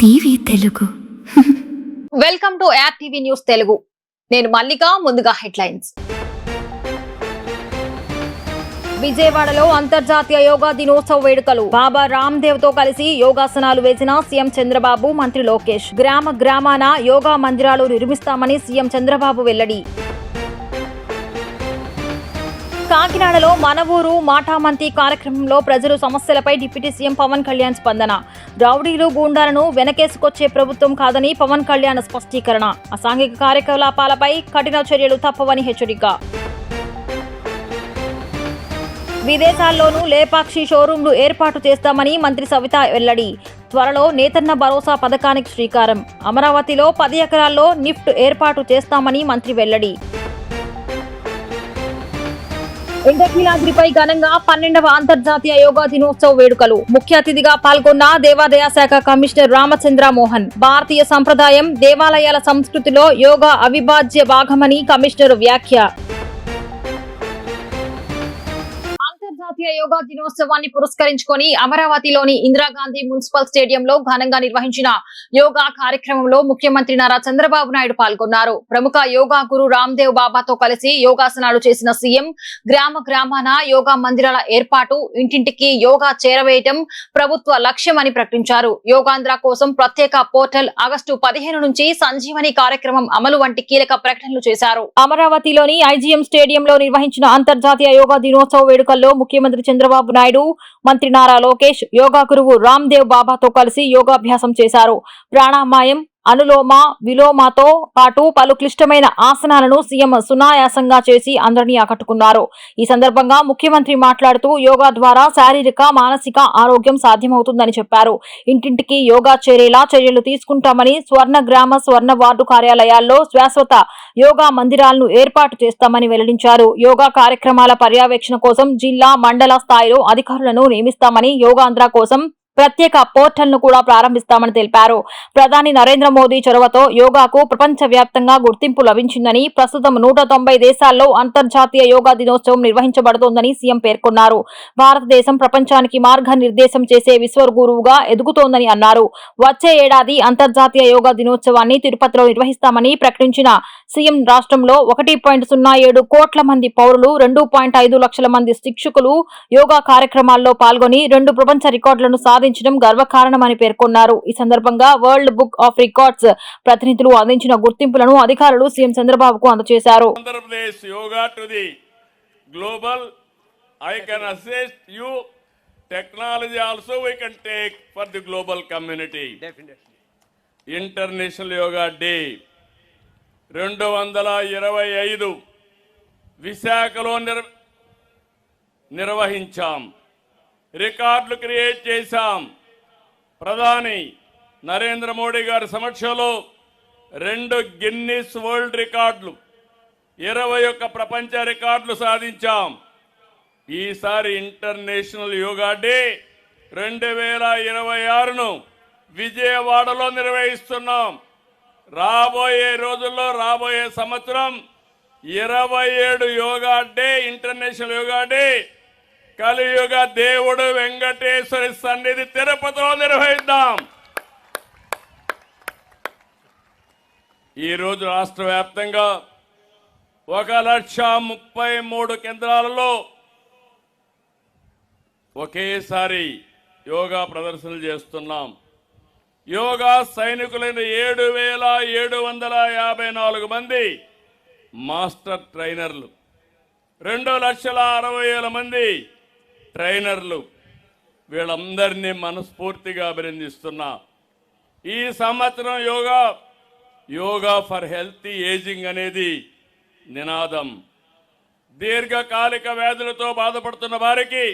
TV Telugu welcome to TV news Telugu. నేను మల్లిక. ముందుగా headlines. విజయవాడలో అంతర్జాతీయ యోగా దినోత్సవ వేడుకలు. బాబా రామ్దేవ్ తో కలిసి యోగాసనాలు వేసిన సీఎం చంద్రబాబు, మంత్రి లోకేష్. గ్రామాన యోగా మందిరాలు నిర్మిస్తామని సీఎం చంద్రబాబు వెల్లడి. కాకినాడలో మన ఊరు మాటామంతి కార్యక్రమంలో ప్రజలు సమస్యలపై డిప్యూటీ సీఎం పవన్ కళ్యాణ్ స్పందన. రౌడీలు, గూండాలను వెనకేసుకొచ్చే ప్రభుత్వం కాదని పవన్ కళ్యాణ్ స్పష్టీకరణ. అసాంఘిక కార్యకలాపాలపై కఠిన చర్యలు తప్పవని హెచ్చరిక. విదేశాల్లోనూ లేపాక్షి షోరూంలు ఏర్పాటు చేస్తామని మంత్రి సవిత వెల్లడి. త్వరలో నేతన్న భరోసా పథకానికి శ్రీకారం. అమరావతిలో 10 ఎకరాల్లో నిఫ్ట్ ఏర్పాటు చేస్తామని మంత్రి వెల్లడి. ఇంద్రకీలాద్రిపై ఘనంగా 12వ అంతర్జాతీయ యోగా దినోత్సవ వేడుకలు. ముఖ్య అతిథిగా పాల్గొన్న దేవాదాయ శాఖ కమిషనర్ రామచంద్ర మోహన్. భారతీయ సంప్రదాయం, దేవాలయాల సంస్కృతిలో యోగా అవిభాజ్య భాగమని కమిషనర్ వ్యాఖ్య. అంతర్జాతీయ యోగా దినోత్సవాన్ని పురస్కరించుకొని అమరావతిలోని ఇందిరాగాంధీ మున్సిపల్ స్టేడియంలో ఘనంగా నిర్వహించిన యోగా కార్యక్రమంలో ముఖ్యమంత్రి నారా చంద్రబాబు నాయుడు పాల్గొన్నారు. ప్రముఖ యోగా గురు రామ్దేవ్ బాబాతో కలిసి యోగాసనాలు చేసిన సీఎం గ్రామాన యోగా మందిరాల ఏర్పాటు, ఇంటింటికి యోగా చేరవేయటం ప్రభుత్వ లక్ష్యమని ప్రకటించారు. యోగాంధ్ర కోసం ప్రత్యేక పోర్టల్, ఆగస్టు 15 నుంచి సంజీవని కార్యక్రమం అమలు వంటి కీలక ప్రకటనలు చేశారు. అమరావతిలోని ఐజీఎం స్టేడియంలో నిర్వహించిన అంతర్జాతీయ యోగా దినోత్సవ వేడుకల్లో ముఖ్యమంత్రి చంద్రబాబు నాయుడు, మంత్రి నారా లోకేష్ యోగా గురువు రామ్దేవ్ బాబాతో కలిసి యోగాభ్యాసం చేశారు. ప్రాణాయామం, అనులోమ విలోమతో పాటు పలు క్లిష్టమైన ఆసనాలను సీఎం సునాయాసంగా చేసి అందరినీ ఆకట్టుకున్నారు. ఈ సందర్భంగా ముఖ్యమంత్రి మాట్లాడుతూ యోగా ద్వారా శారీరక, మానసిక ఆరోగ్యం సాధ్యమవుతుందని చెప్పారు. ఇంటింటికి యోగా చేరేలా చర్యలు తీసుకుంటామని, స్వర్ణ గ్రామ, స్వర్ణ వార్డు కార్యాలయాల్లో శాశ్వత యోగా మందిరాలను ఏర్పాటు చేస్తామని వెల్లడించారు. యోగా కార్యక్రమాల పర్యవేక్షణ కోసం జిల్లా, మండల స్థాయిలో అధికారులను నియమిస్తామని, యోగాంధ్ర కోసం ప్రత్యేక పోర్టల్ ను కూడా ప్రారంభిస్తామని తెలిపారు. ప్రధాని నరేంద్ర మోదీ చొరవతో యోగాకు ప్రపంచవ్యాప్తంగా గుర్తింపు లభించిందని, ప్రస్తుతం 190 దేశాల్లో అంతర్జాతీయ యోగా దినోత్సవం నిర్వహించబడుతోందని సీఎం పేర్కొన్నారు. భారతదేశం ప్రపంచానికి మార్గనిర్దేశం చేసే విశ్వగురువుగా ఎదుగుతోందని అన్నారు. వచ్చే ఏడాది అంతర్జాతీయ యోగా దినోత్సవాన్ని తిరుపతిలో నిర్వహిస్తామని ప్రకటించిన సీఎం రాష్ట్రంలో 1.07 కోట్ల మంది పౌరులు, 2.5 లక్షల మంది శిక్షకులు యోగా కార్యక్రమాల్లో పాల్గొని 2 ప్రపంచ రికార్డులను సాధించడం గర్వకారణమని పేర్కొన్నారు. ఈ సందర్భంగా వరల్డ్ బుక్ ఆఫ్ రికార్డ్స్ ప్రతినిధులు అందించిన గుర్తింపులను అధికారులు సీఎం చంద్రబాబుకు అందజేశారు. Andhra Pradesh yoga to the global. I can assist you. Technology also we can take for the global community. Definitely. International Yoga Day 225 విశాఖలో నిర్వహించాం. రికార్డులు క్రియేట్ చేశాం. ప్రధాని నరేంద్ర మోడీ గారి సమక్షంలో 2 గిన్నిస్ వరల్డ్ రికార్డులు, 21 ప్రపంచ రికార్డులు సాధించాం. ఈసారి ఇంటర్నేషనల్ యోగా డే 2026ను విజయవాడలో నిర్వహిస్తున్నాం. రాబోయే రోజుల్లో, రాబోయే సంవత్సరం 27 yoga day, international yoga day కలియుగ దేవుడు వెంకటేశ్వరి సన్నిధి తిరుపతిలో నిర్వహిద్దాం. ఈరోజు రాష్ట్ర వ్యాప్తంగా 1,33 కేంద్రాలలో ఒకేసారి యోగా ప్రదర్శనలు చేస్తున్నాం. యోగా సైనికులైన 7,754 మంది మాస్టర్ ట్రైనర్లు, 2,60,60,000 మంది ట్రైనర్లు, వీళ్ళందరినీ మనస్ఫూర్తిగా అభినందిస్తున్నా. ఈ సంవత్సరం యోగా ఫర్ హెల్తీ ఏజింగ్ అనేది నినాదం. దీర్ఘకాలిక వ్యాధులతో బాధపడుతున్న వారికి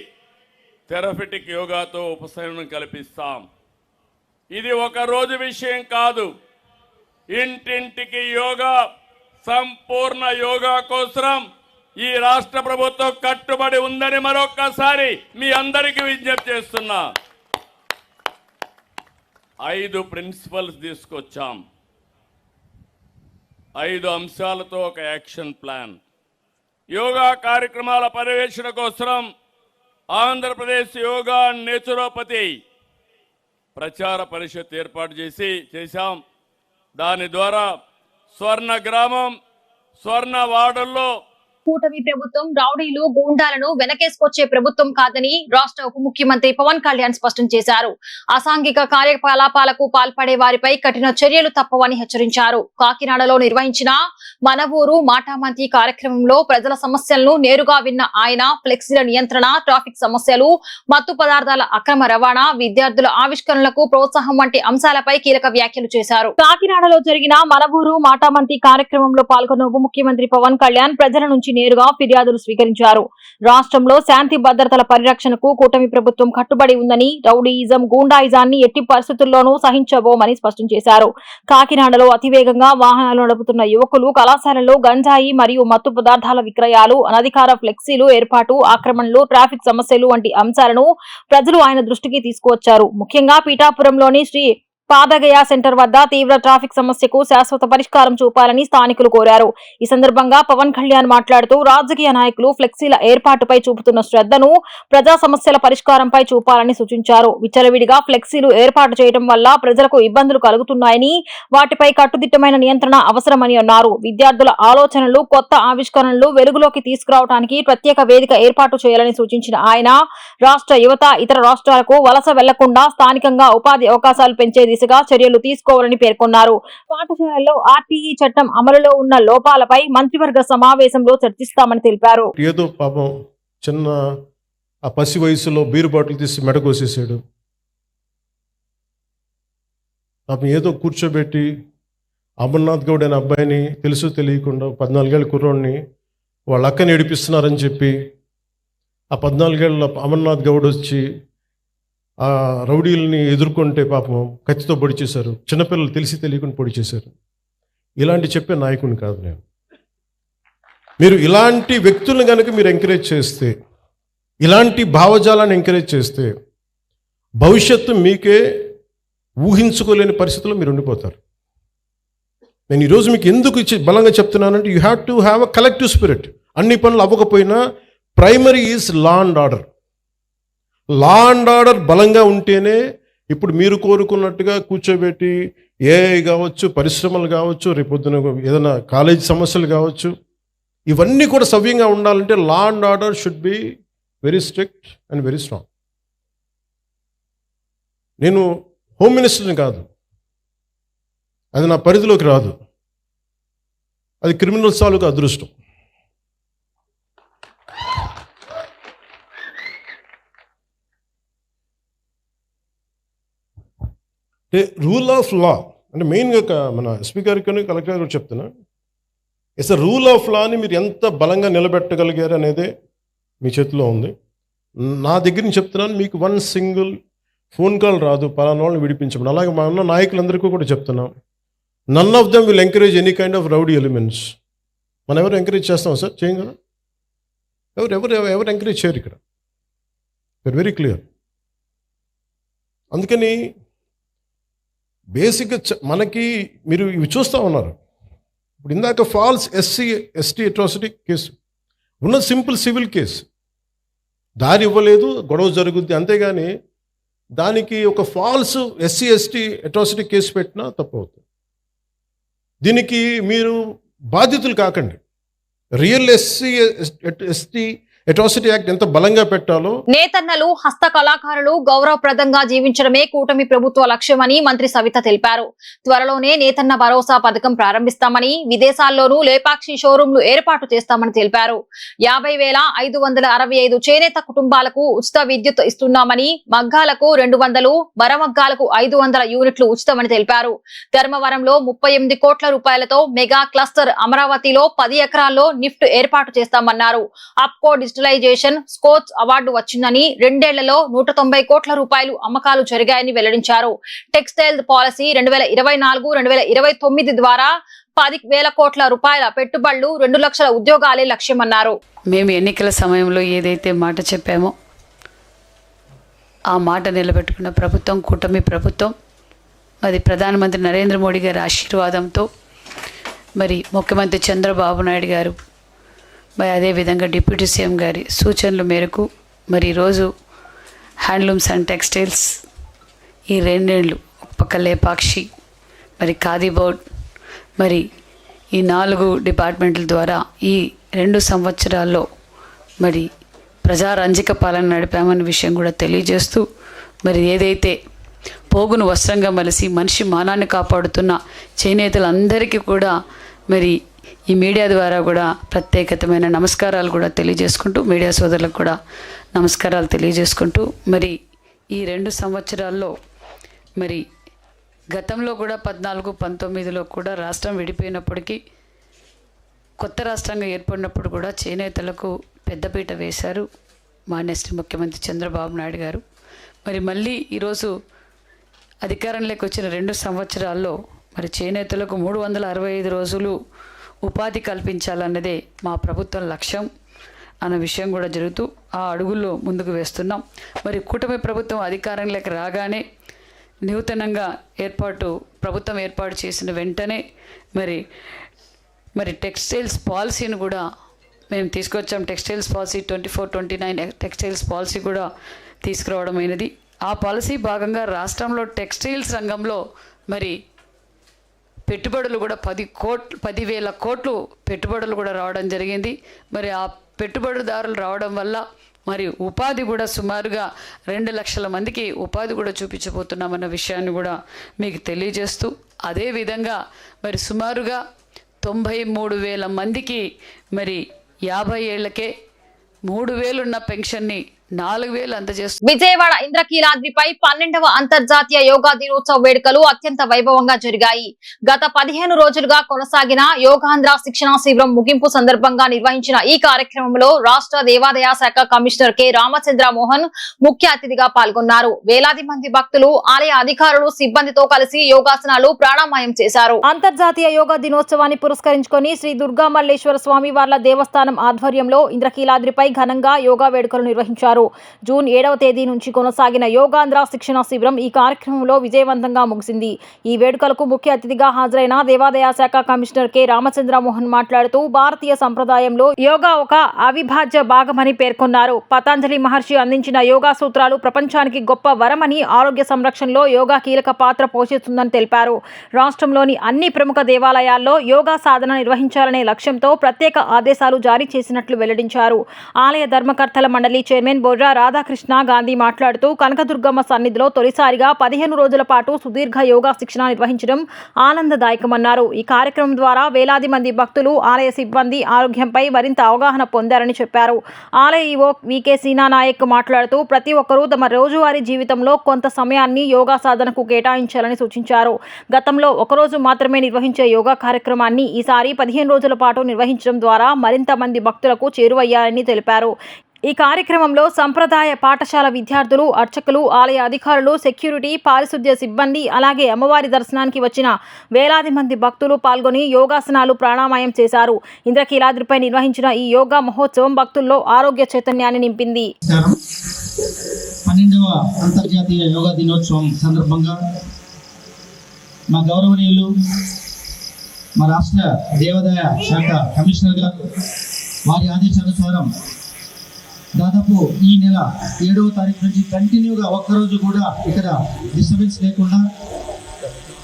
థెరపిటిక్ యోగాతో ఉపశమనం కల్పిస్తాం. ఇది ఒక రోజు విషయం కాదు. ఇంటింటికి యోగా, సంపూర్ణ యోగా కోసం ఈ రాష్ట్ర ప్రభుత్వం కట్టుబడి ఉందని మరొక్కసారి మీ అందరికీ విజ్ఞప్తి చేస్తున్నా. 5 ప్రిన్సిపల్స్ తీసుకొచ్చాం. 5 అంశాలతో ఒక యాక్షన్ ప్లాన్. యోగా కార్యక్రమాల పర్యవేక్షణ కోసం ఆంధ్రప్రదేశ్ యోగా నేచురోపతి ప్రచార పరిషత్ ఏర్పాటు చేశాం. దాని ద్వారా స్వర్ణ గ్రామం, స్వర్ణ వార్డుల్లో కూటమి ప్రభుత్వం రౌడీలు గూండాలను వెనకేసుకొచ్చే ప్రభుత్వం కాదని రాష్ట్ర ఉప ముఖ్యమంత్రి పవన్ కళ్యాణ్ స్పష్టం చేశారు. అసాంఘిక కార్యకలాపాలకు పాల్పడే వారిపై కఠిన చర్యలు తప్పవని హెచ్చరించారు. కాకినాడలో నిర్వహించిన మన ఊరు మాటామంతి కార్యక్రమంలో ప్రజల సమస్యలను నేరుగా విన్న ఆయన ఫ్లెక్సీల నియంత్రణ, ట్రాఫిక్ సమస్యలు, మత్తు పదార్థాల అక్రమ రవాణా, విద్యార్థుల ఆవిష్కరణలకు ప్రోత్సాహం వంటి అంశాలపై కీలక వ్యాఖ్యలు చేశారు. కాకినాడలో జరిగిన మన ఊరు మాటామంతి కార్యక్రమంలో పాల్గొన్న ఉప ముఖ్యమంత్రి పవన్ కళ్యాణ్ ప్రజల నుంచి నేరుగా ఫిర్యాదులు స్వీకరించారు. రాష్ట్రంలో శాంతి భద్రతల పరిరక్షణకు కూటమి ప్రభుత్వం కట్టుబడి ఉందని, రౌడీయిజం, గూండాయిజాన్ని ఎట్టి పరిస్థితుల్లోనూ సహించబోమని స్పష్టం చేశారు. కాకినాడలో అతివేగంగా వాహనాలు నడుపుతున్న యువకులు, కళాశాలల్లో గంజాయి మరియు మత్తు పదార్థాల విక్రయాలు, అనధికార ఫ్లెక్సీలు ఏర్పాటు, ఆక్రమణలు, ట్రాఫిక్ సమస్యలు వంటి అంశాలను ప్రజలు ఆయన దృష్టికి తీసుకువచ్చారు. ముఖ్యంగా పీఠాపురంలోని శ్రీ పాదగయ సెంటర్ వద్ద తీవ్ర ట్రాఫిక్ సమస్యకు శాశ్వత పరిష్కారం చూపాలని స్థానికులు కోరారు. ఈ సందర్భంగా పవన్ కళ్యాణ్ మాట్లాడుతూ రాజకీయ నాయకులు ఫ్లెక్సీల ఏర్పాటుపై చూపుతున్న శ్రద్ధను ప్రజా సమస్యల పరిష్కారంపై చూపాలని సూచించారు. విచ్చలవిడిగా ఫ్లెక్సీలు ఏర్పాటు చేయడం వల్ల ప్రజలకు ఇబ్బందులు కలుగుతున్నాయని, వాటిపై కట్టుదిట్టమైన నియంత్రణ అవసరమని అన్నారు. విద్యార్థుల ఆలోచనలు, కొత్త ఆవిష్కరణలు వెలుగులోకి తీసుకురావడానికి ప్రత్యేక వేదిక ఏర్పాటు చేయాలని సూచించిన ఆయన రాష్ట్ర యువత ఇతర రాష్ట్రాలకు వలస వెళ్లకుండా స్థానికంగా ఉపాధి అవకాశాలు పెంచే దిశగా చర్యలు తీసుకోవాలని పేర్కొన్నారు. పాఠశాలల్లో ఆర్టీఈ చట్టం అమలులో ఉన్న లోపాలపై మంత్రివర్గ సమావేశంలో చర్చిస్తామని తెలిపారు. ఏదో పాపం చిన్న ఆ పసి వయసులో బీరు బాటిల్ తీసి మెడకోసేసాడు. పాపం ఏదో కూర్చోబెట్టి అమర్నాథ్ గౌడ్ అనే అబ్బాయిని తెలుసు తెలియకుండా 14 ఏళ్ళ కుర్రోడిని వాళ్ళ అక్కని ఏడిపిస్తున్నారని చెప్పి ఆ 14 ఏళ్ళ అమర్నాథ్ గౌడ్ వచ్చి ఆ రౌడీలని ఎదుర్కొంటే పాపం కత్తితో పొడి చేశారు. చిన్నపిల్లలు తెలిసి తెలియకుండా పొడి చేశారు. ఇలాంటి చెప్పే నాయకుడిని కాదు నేను. మీరు ఇలాంటి వ్యక్తులను కనుక మీరు ఎంకరేజ్ చేస్తే, ఇలాంటి భావజాలాన్ని ఎంకరేజ్ చేస్తే భవిష్యత్తు మీకే ఊహించుకోలేని పరిస్థితుల్లో మీరు ఉండిపోతారు. నేను ఈరోజు మీకు ఎందుకు బలంగా చెప్తున్నానంటే you have to have a collective spirit. అన్ని పనులు అవ్వకపోయినా primary is law and order. Law and order బలంగా ఉంటేనే ఇప్పుడు మీరు కోరుకున్నట్టుగా కూర్చోబెట్టి ఏఐ కావచ్చు, పరిశ్రమలు కావచ్చు, రేపొద్దున ఏదైనా కాలేజ్ సమస్యలు కావచ్చు, ఇవన్నీ కూడా సవ్యంగా ఉండాలంటే law and order should be very strict and very strong. నేను హోమ్ మినిస్టర్ని కాదు, అది నా పరిధిలోకి రాదు. అది క్రిమినల్స్ తాలూకు అదృష్టం. అంటే రూల్ ఆఫ్ లా అంటే మెయిన్గా మన ఎస్పీ గారికి కలెక్టర్ గారు చెప్తున్నా, ఇట్స్ అ రూల్ ఆఫ్ లాని మీరు ఎంత బలంగా నిలబెట్టగలిగారు అనేదే మీ చేతిలో ఉంది. నా దగ్గర నుంచి చెప్తున్నాను, మీకు 1 సింగిల్ ఫోన్ కాల్ రాదు పలానా వాళ్ళని విడిపించమని. అలాగే మా ఉన్న నాయకులందరికీ కూడా చెప్తున్నాం, none of them will encourage any kind of rowdy elements. మనం ఎవరు ఎంకరేజ్ చేస్తాం సార్? చేయం కదా. ఎవరు ఎంకరేజ్ చేయరు ఇక్కడ. Very clear. అందుకని బేసిక్గా మనకి మీరు ఇవి చూస్తూ ఉన్నారు. ఇప్పుడు ఇందాక ఫాల్స్ ఎస్టీ అట్రాసిటీ కేసు ఉన్న సింపుల్ సివిల్ కేసు, దారి ఇవ్వలేదు, గొడవ జరుగుద్ది, అంతేగాని దానికి ఒక ఫాల్స్ ఎస్టీ అట్రాసిటీ కేసు పెట్టినా తప్పు అవుతుంది. దీనికి మీరు బాధితులు కాకండి. రియల్ ఎస్టీ అట్రాసిటీ యాక్ట్ ఎంత బలంగా పెట్టాలో. నేతన్నలు, హస్త కళాకారులు గౌరవప్రదంగా జీవించడమే కూటమి ప్రభుత్వ లక్ష్యమని మంత్రి సవిత తెలిపారు. త్వరలోనే నేతన్న భరోసా పథకం ప్రారంభిస్తామని, విదేశాల్లోనూ లేపాక్షి షోరూంలు ఏర్పాటు చేస్తామని తెలిపారు. 50,565 చేనేత కుటుంబాలకు ఉచిత విద్యుత్ ఇస్తున్నామని, మగ్గాలకు 200, మరమగ్గాలకు 500 యూనిట్లు ఉచితమని తెలిపారు. ధర్మవరంలో 38 కోట్ల రూపాయలతో మెగా క్లస్టర్, అమరావతిలో 10 ఎకరాల్లో నిఫ్ట్ ఏర్పాటు చేస్తామన్నారు. అప్కో డిజిటలైజేషన్ స్కోచ్ అవార్డు వచ్చిందని, 2 ఏళ్లలో 190 కోట్ల రూపాయలు అమ్మకాలు జరిగాయని వెల్లడించారు. టెక్స్టైల్ పాలసీ 2024-2029 ద్వారా 10,000 కోట్ల రూపాయల పెట్టుబడులు, 2 లక్షల ఉద్యోగాలే లక్ష్యమన్నారు. మేము ఎన్నికల సమయంలో ఏదైతే మాట చెప్పామో ఆ మాట నిలబెట్టుకున్న ప్రభుత్వం కూటమి ప్రభుత్వం. మరి ప్రధానమంత్రి నరేంద్ర మోడీ గారి ఆశీర్వాదంతో, మరి ముఖ్యమంత్రి చంద్రబాబు నాయుడు గారు మరి అదేవిధంగా డిప్యూటీ సీఎం గారి సూచనల మేరకు మరి ఈరోజు హ్యాండ్లూమ్స్ అండ్ టెక్స్టైల్స్ ఈ 2 ఏళ్ళు ఒక పక్క లేపాక్షి మరి ఖాదీ బోర్డ్ మరి ఈ 4 డిపార్ట్మెంట్ల ద్వారా ఈ 2 సంవత్సరాల్లో మరి ప్రజారంజక పాలన నడిపామన్న విషయం కూడా తెలియజేస్తూ మరి ఏదైతే పోగును వస్త్రంగా మలిసి మనిషి మానాన్ని కాపాడుతున్న చేనేతలందరికీ కూడా మరి ఈ మీడియా ద్వారా కూడా ప్రత్యేకతమైన నమస్కారాలు కూడా తెలియజేసుకుంటూ మీడియా సోదరులకు కూడా నమస్కారాలు తెలియజేసుకుంటూ మరి ఈ 2 సంవత్సరాల్లో మరి గతంలో కూడా 14, 19లో కూడా రాష్ట్రం విడిపోయినప్పటికీ కొత్త రాష్ట్రంగా ఏర్పడినప్పుడు కూడా చేనేతలకు పెద్దపీట వేశారు మాన్యశ్రీ ముఖ్యమంత్రి చంద్రబాబు నాయుడు గారు. మరి మళ్ళీ ఈరోజు అధికారంలోకి వచ్చిన 2 సంవత్సరాల్లో మరి చేనేతలకు 365 రోజులు ఉపాధి కల్పించాలన్నదే మా ప్రభుత్వం లక్ష్యం అన్న విషయం కూడా జరుగుతూ ఆ అడుగుల్లో ముందుకు వేస్తున్నాం. మరి కూటమి ప్రభుత్వం అధికారంలోకి రాగానే నూతనంగా ప్రభుత్వం ఏర్పాటు చేసిన వెంటనే మరి టెక్స్టైల్స్ పాలసీని కూడా మేము తీసుకొచ్చాం. టెక్స్టైల్స్ పాలసీ 24-29 టెక్స్టైల్స్ పాలసీ కూడా తీసుకురావడం అయినది. ఆ పాలసీ భాగంగా రాష్ట్రంలో టెక్స్టైల్స్ రంగంలో మరి పెట్టుబడులు కూడా 10,000 కోట్లు పెట్టుబడులు కూడా రావడం జరిగింది. మరి ఆ పెట్టుబడిదారులు రావడం వల్ల మరి ఉపాధి కూడా సుమారుగా 2 లక్షల మందికి ఉపాధి కూడా చూపించబోతున్నామన్న విషయాన్ని కూడా మీకు తెలియజేస్తూ అదేవిధంగా మరి సుమారుగా 93,000 మందికి మరి 50 ఏళ్లకే 3,000 ఉన్న పెన్షన్ని 4,000 అందజేస్తుంది. విజయవాడ ఇంద్రకీలాద్రిపై 12వ అంతర్జాతీయ యోగా దినోత్సవ వేడుకలు అత్యంత వైభవంగా జరిగాయి. గత 15 రోజులుగా కొనసాగిన యోగాంధ్ర శిక్షణా శిబిరం ముగింపు సందర్భంగా నిర్వహించిన ఈ కార్యక్రమంలో రాష్ట్ర దేవాదాయ శాఖ కమిషనర్ కె రామచంద్ర మోహన్ ముఖ్య అతిథిగా పాల్గొన్నారు. వేలాది మంది భక్తులు, ఆలయ అధికారులు, సిబ్బందితో కలిసి యోగాసనాలు ప్రాణాయామం చేశారు. అంతర్జాతీయ యోగా దినోత్సవాన్ని పురస్కరించుకొని శ్రీ దుర్గా మల్లేశ్వర స్వామి వార్ల దేవస్థానం ఆధ్వర్యంలో ఇంద్రకీలాద్రిపై ఘనంగా యోగా వేడుకలు నిర్వహించారు. జూన్ 7వ తేదీ నుంచి కొనసాగిన యోగాంధ్ర శిక్షణ శిబిరం ఈ కార్యక్రమంలో విజయవంతంగా ముగిసింది. ఈ వేడుకలకు ముఖ్య అతిథిగా హాజరైన దేవాదాయ శాఖ కమిషనర్ కె రామచంద్ర మోహన్ మాట్లాడుతూ భారతీయ సంప్రదాయంలో యోగా ఒక అవిభాజ్య భాగమని పేర్కొన్నారు. పతంజలి మహర్షి అందించిన యోగా సూత్రాలు ప్రపంచానికి గొప్ప వరమని, ఆరోగ్య సంరక్షణలో యోగా కీలక పాత్ర పోషిస్తుందని తెలిపారు. రాష్ట్రంలోని అన్ని ప్రముఖ దేవాలయాల్లో యోగా సాధన నిర్వహించాలనే లక్ష్యంతో ప్రత్యేక ఆదేశాలు జారీ చేసినట్లు వెల్లడించారు. ఆలయ ధర్మకర్తల మండలి చైర్మన్ బొర్రా రాధాకృష్ణ గాంధీ మాట్లాడుతూ కనకదుర్గమ్మ సన్నిధిలో తొలిసారిగా 15 రోజుల పాటు సుదీర్ఘ యోగా శిక్షణ నిర్వహించడం ఆనందదాయకమన్నారు. ఈ కార్యక్రమం ద్వారా వేలాది మంది భక్తులు, ఆలయ సిబ్బంది ఆరోగ్యంపై మరింత అవగాహన పొందారని చెప్పారు. ఆలయ ఈవో వికే సీనా నాయక్ మాట్లాడుతూ ప్రతి ఒక్కరూ తమ రోజువారీ జీవితంలో కొంత సమయాన్ని యోగా సాధనకు కేటాయించాలని సూచించారు. గతంలో ఒకరోజు మాత్రమే నిర్వహించే యోగా కార్యక్రమాన్ని ఈసారి 15 రోజుల పాటు నిర్వహించడం ద్వారా మరింత మంది భక్తులకు చేరువయ్యారని తెలిపారు. ఈ కార్యక్రమంలో సంప్రదాయ పాఠశాల విద్యార్థులు, అర్చకులు, ఆలయ అధికారులు, సెక్యూరిటీ, పారిశుద్ధ్య సిబ్బంది, అలాగే అమ్మవారి దర్శనానికి వచ్చిన వేలాది మంది భక్తులు పాల్గొని యోగాసనాలు ప్రాణాయామం చేశారు. ఇంద్రకీలాద్రిపై నిర్వహించిన ఈ యోగా మహోత్సవం భక్తుల్లో ఆరోగ్య చైతన్యాన్ని నింపింది. 12వ అంతర్జాతీయ యోగా దినోత్సవం సందర్భంగా మా గౌరవనీయులు, మా రాష్ట్ర దేవాదాయ శాఖ కమిషనర్ గారు వారి ఆదేశానుసారం దాదాపు ఈ నెల 7వ తారీఖు నుంచి కంటిన్యూగా ఒక్కరోజు కూడా ఇక్కడ డిస్టర్బెన్స్ లేకుండా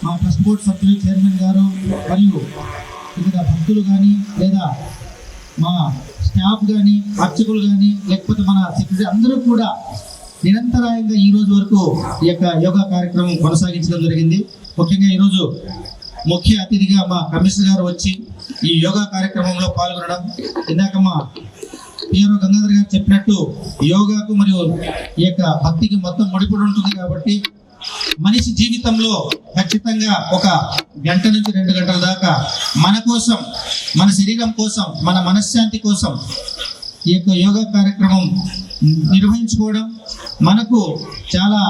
మా ట్రస్ట్ బోర్డ్ సభ్యులు, చైర్మన్ గారు మరియు ఇక్కడ భక్తులు కానీ లేదా మా స్టాఫ్ కానీ, అర్చకులు కానీ, లేకపోతే మన సెక్రటరీ అందరూ కూడా నిరంతరాయంగా ఈ రోజు వరకు ఈ యొక్క యోగా కార్యక్రమం కొనసాగించడం జరిగింది. ముఖ్యంగా ఈరోజు ముఖ్య అతిథిగా మా కమిషనర్ గారు వచ్చి ఈ యోగా కార్యక్రమంలో పాల్గొనడం, ఇందాక మా పిఆర్ఓ గంగాధర్ గారు చెప్పినట్టు యోగాకు మరియు ఈ యొక్క భక్తికి మొత్తం ముడిపడి ఉంటుంది. కాబట్టి మనిషి జీవితంలో ఖచ్చితంగా 1 గంట నుంచి 2 గంటల దాకా మన కోసం, మన శరీరం కోసం, మన మనశ్శాంతి కోసం ఈ యొక్క యోగా కార్యక్రమం నిర్వహించుకోవడం మనకు చాలా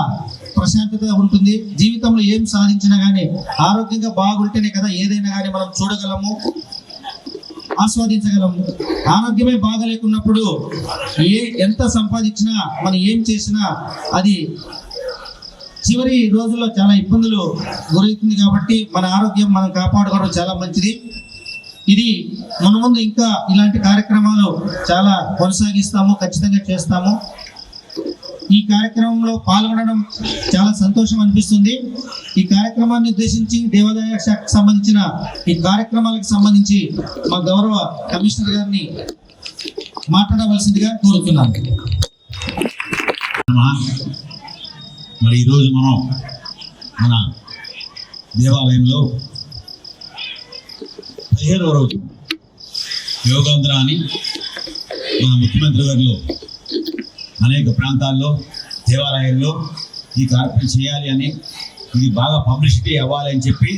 ప్రశాంతత ఉంటుంది. జీవితంలో ఏం సాధించినా కానీ ఆరోగ్యంగా బాగుంటేనే కదా ఏదైనా కానీ మనం చూడగలము, ఆస్వాదించగలము. ఆరోగ్యమే బాగలేకున్నప్పుడు ఎంత సంపాదించినా, మనం ఏం చేసినా అది చివరి రోజుల్లో చాలా ఇబ్బందులు గురవుతుంది. కాబట్టి మన ఆరోగ్యం మనం కాపాడుకోవడం చాలా మంచిది. ఇది ముందు ఇంకా ఇలాంటి కార్యక్రమాలు చాలా కొనసాగిస్తాము, ఖచ్చితంగా చేస్తాము. ఈ కార్యక్రమంలో పాల్గొనడం చాలా సంతోషం అనిపిస్తుంది. ఈ కార్యక్రమాన్ని ఉద్దేశించి దేవాదాయ శాఖకు సంబంధించిన ఈ కార్యక్రమాలకు సంబంధించి మా గౌరవ కమిషనర్ గారిని మాట్లాడవలసిందిగా కోరుతున్నాను. మరి ఈరోజు మనం మన దేవాలయంలో 15వ రోజు యోగాంధ్ర అని మన ముఖ్యమంత్రి గారు అనేక ప్రాంతాల్లో దేవాలయాల్లో ఈ కార్యక్రమం చేయాలి అని, ఇది బాగా పబ్లిసిటీ అవ్వాలి అని చెప్పి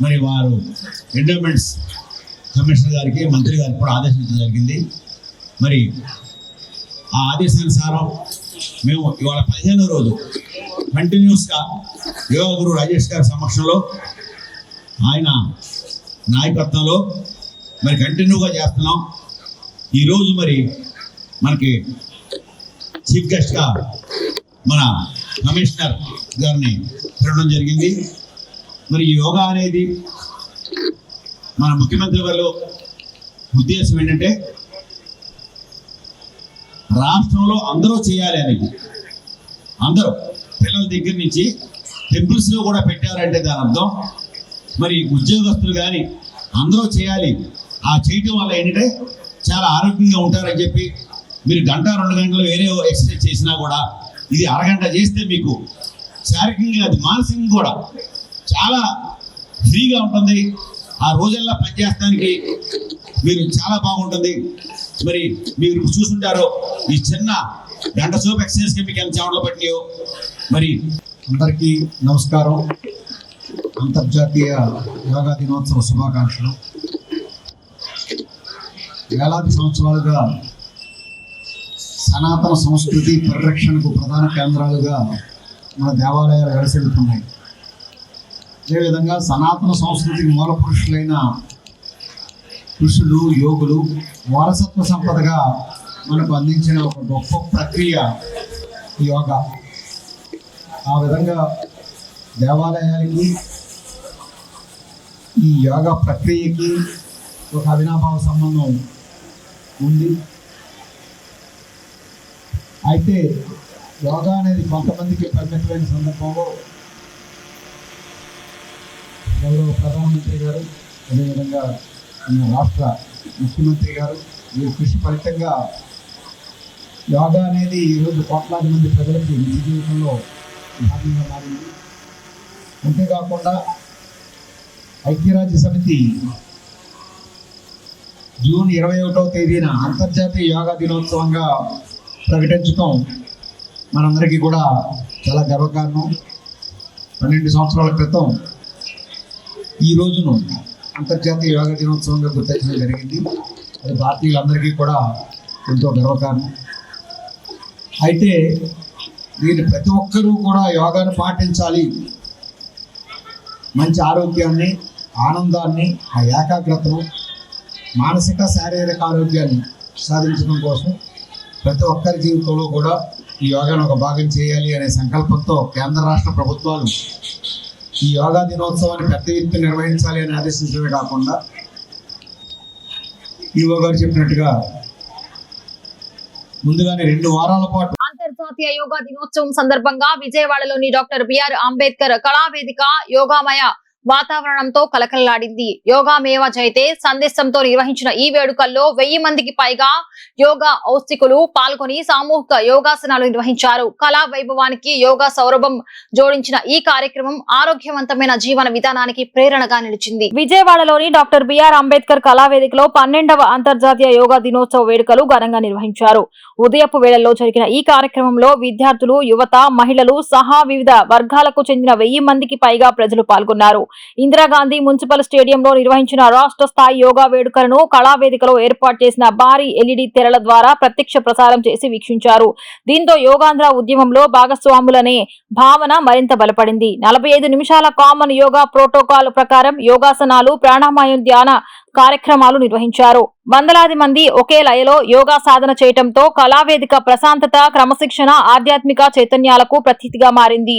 మరి వారు ఎండోమెంట్స్ కమిషనర్ గారికి మంత్రి గారికి కూడా ఆదేశించడం జరిగింది. మరి ఆ ఆదేశానుసారం మేము ఇవాళ 15వ రోజు కంటిన్యూస్గా యోగా గురు రాజేష్ గారి సమక్షంలో ఆయన నాయకత్వంలో మరి కంటిన్యూగా చేస్తున్నాం. ఈరోజు మరి మనకి చీఫ్ గెస్ట్గా మన కమిషనర్ గారిని పిలవడం జరిగింది. మరి ఈ యోగా అనేది మన ముఖ్యమంత్రి గారు ఉద్దేశం ఏంటంటే రాష్ట్రంలో అందరూ చేయాలి అనేది. అందరూ పిల్లల దగ్గర నుంచి టెంపుల్స్లో కూడా పెట్టారంటే దాని అర్థం మరి ఉద్యోగస్తులు కానీ అందరూ చేయాలి. ఆ చేయటం వల్ల ఏంటంటే చాలా ఆరోగ్యంగా ఉంటారని చెప్పి మీరు 1-2 గంటలు వేరే ఎక్సర్సైజ్ చేసినా కూడా ఇది అరగంట చేస్తే మీకు శారీరకంగా అది మానసికంగా కూడా చాలా ఫ్రీగా ఉంటుంది. ఆ రోజుల్లో పనిచేయడానికి మీరు చాలా బాగుంటుంది. మరి మీరు చూసుంటారో ఈ చిన్న గంట సేపు ఎక్సర్సైజ్కి మీకు ఎంత చెమటలు పట్టినాయో. మరి అందరికీ నమస్కారం. అంతర్జాతీయ యోగా దినోత్సవ శుభాకాంక్షలు. వేలాది సంవత్సరాలుగా సనాతన సంస్కృతి పరిరక్షణకు ప్రధాన కేంద్రాలుగా మన దేవాలయాలు వెలసిల్లుతున్నాయి. అదేవిధంగా సనాతన సంస్కృతికి మూల పురుషులైన ఋషులు, యోగులు వారసత్వ సంపదగా మనకు అందించిన ఒక గొప్ప ప్రక్రియ యోగా. ఆ విధంగా దేవాలయాలకి ఈ యోగా ప్రక్రియకి ఒక అవినాభావ సంబంధం ఉంది. అయితే యోగా అనేది కొంతమందికి పరిమితమైన సందర్భంలో గౌరవ ప్రధానమంత్రి గారు, అదేవిధంగా మన రాష్ట్ర ముఖ్యమంత్రి గారు వీరి కృషి ఫలితంగా యోగా అనేది ఈరోజు కోట్లాది మంది ప్రజలకి నిజ జీవితంలో భాగంగా మారింది. అంతేకాకుండా ఐక్యరాజ్య సమితి జూన్ 21వ తేదీన అంతర్జాతీయ యోగా దినోత్సవంగా ప్రకటించడం మనందరికీ కూడా చాలా గర్వకారణం. 12 సంవత్సరాల క్రితం ఈ రోజును అంతర్జాతీయ యోగా దినోత్సవంగా గుర్తించడం జరిగింది. అది భారతీయులందరికీ కూడా ఎంతో గర్వకారణం. అయితే దీన్ని ప్రతి ఒక్కరూ కూడా యోగాను పాటించాలి. మంచి ఆరోగ్యాన్ని, ఆనందాన్ని, ఆ ఏకాగ్రతను, మానసిక శారీరక ఆరోగ్యాన్ని సాధించడం కోసం ప్రతి ఒక్కరి జీవితంలో కూడా ఈ యోగాను ఒక భాగం చేయాలి అనే సంకల్పంతో కేంద్ర రాష్ట్ర ప్రభుత్వాలు ఈ యోగా దినోత్సవాన్ని పెద్ద ఎత్తున నిర్వహించాలి అని ఆదేశించడమే కాకుండా ఈవో గారు చెప్పినట్టుగా ముందుగానే 2 వారాల పాటు అంతర్జాతీయ యోగా దినోత్సవం సందర్భంగా విజయవాడలోని డాక్టర్ బిఆర్ అంబేద్కర్ కళావేదిక యోగామయ వాతావరణంతో కలకలలాడింది. యోగా మేవా జైతే సందేశంతో నిర్వహించిన ఈ వేడుకల్లో 1000 మందికి పైగా యోగా ఔత్సికులు పాల్గొని సామూహిక యోగాసనాలు నిర్వహించారు. కళా వైభవానికి యోగా సౌరభం జోడించిన ఈ కార్యక్రమం ఆరోగ్యవంతమైన జీవన విధానానికి ప్రేరణగా నిలిచింది. విజయవాడలోని డాక్టర్ బిఆర్ అంబేద్కర్ కళావేదికలో 12వ అంతర్జాతీయ యోగా దినోత్సవ వేడుకలు ఘనంగా నిర్వహించారు. ఉదయపు వేళల్లో జరిగిన ఈ కార్యక్రమంలో విద్యార్థులు, యువత, మహిళలు సహా వివిధ వర్గాలకు చెందిన 1000 మందికి పైగా ప్రజలు పాల్గొన్నారు. ఇందిరాగాంధీ మున్సిపల్ స్టేడియంలో నిర్వహించిన రాష్ట్ర స్థాయి యోగా వేడుకలను కళావేదికలో ఏర్పాటు చేసిన భారీ ఎల్ఈడి తెరల ద్వారా ప్రత్యక్ష ప్రసారం చేసి వీక్షించారు. దీంతో యోగాంధ్ర ఉద్యమంలో భాగస్వాములనే భావన మరింత బలపడింది. 45 నిమిషాల కామన్ యోగా ప్రోటోకాల్ ప్రకారం యోగాసనాలు, ప్రాణాయామం, ధ్యాన కార్యక్రమాలు నిర్వహించారు. వందలాది మంది ఒకే లయలో యోగా సాధన చేయటంతో కళావేదిక ప్రశాంతత, క్రమశిక్షణ, ఆధ్యాత్మిక చైతన్యాలకు ప్రతీతిగా మారింది.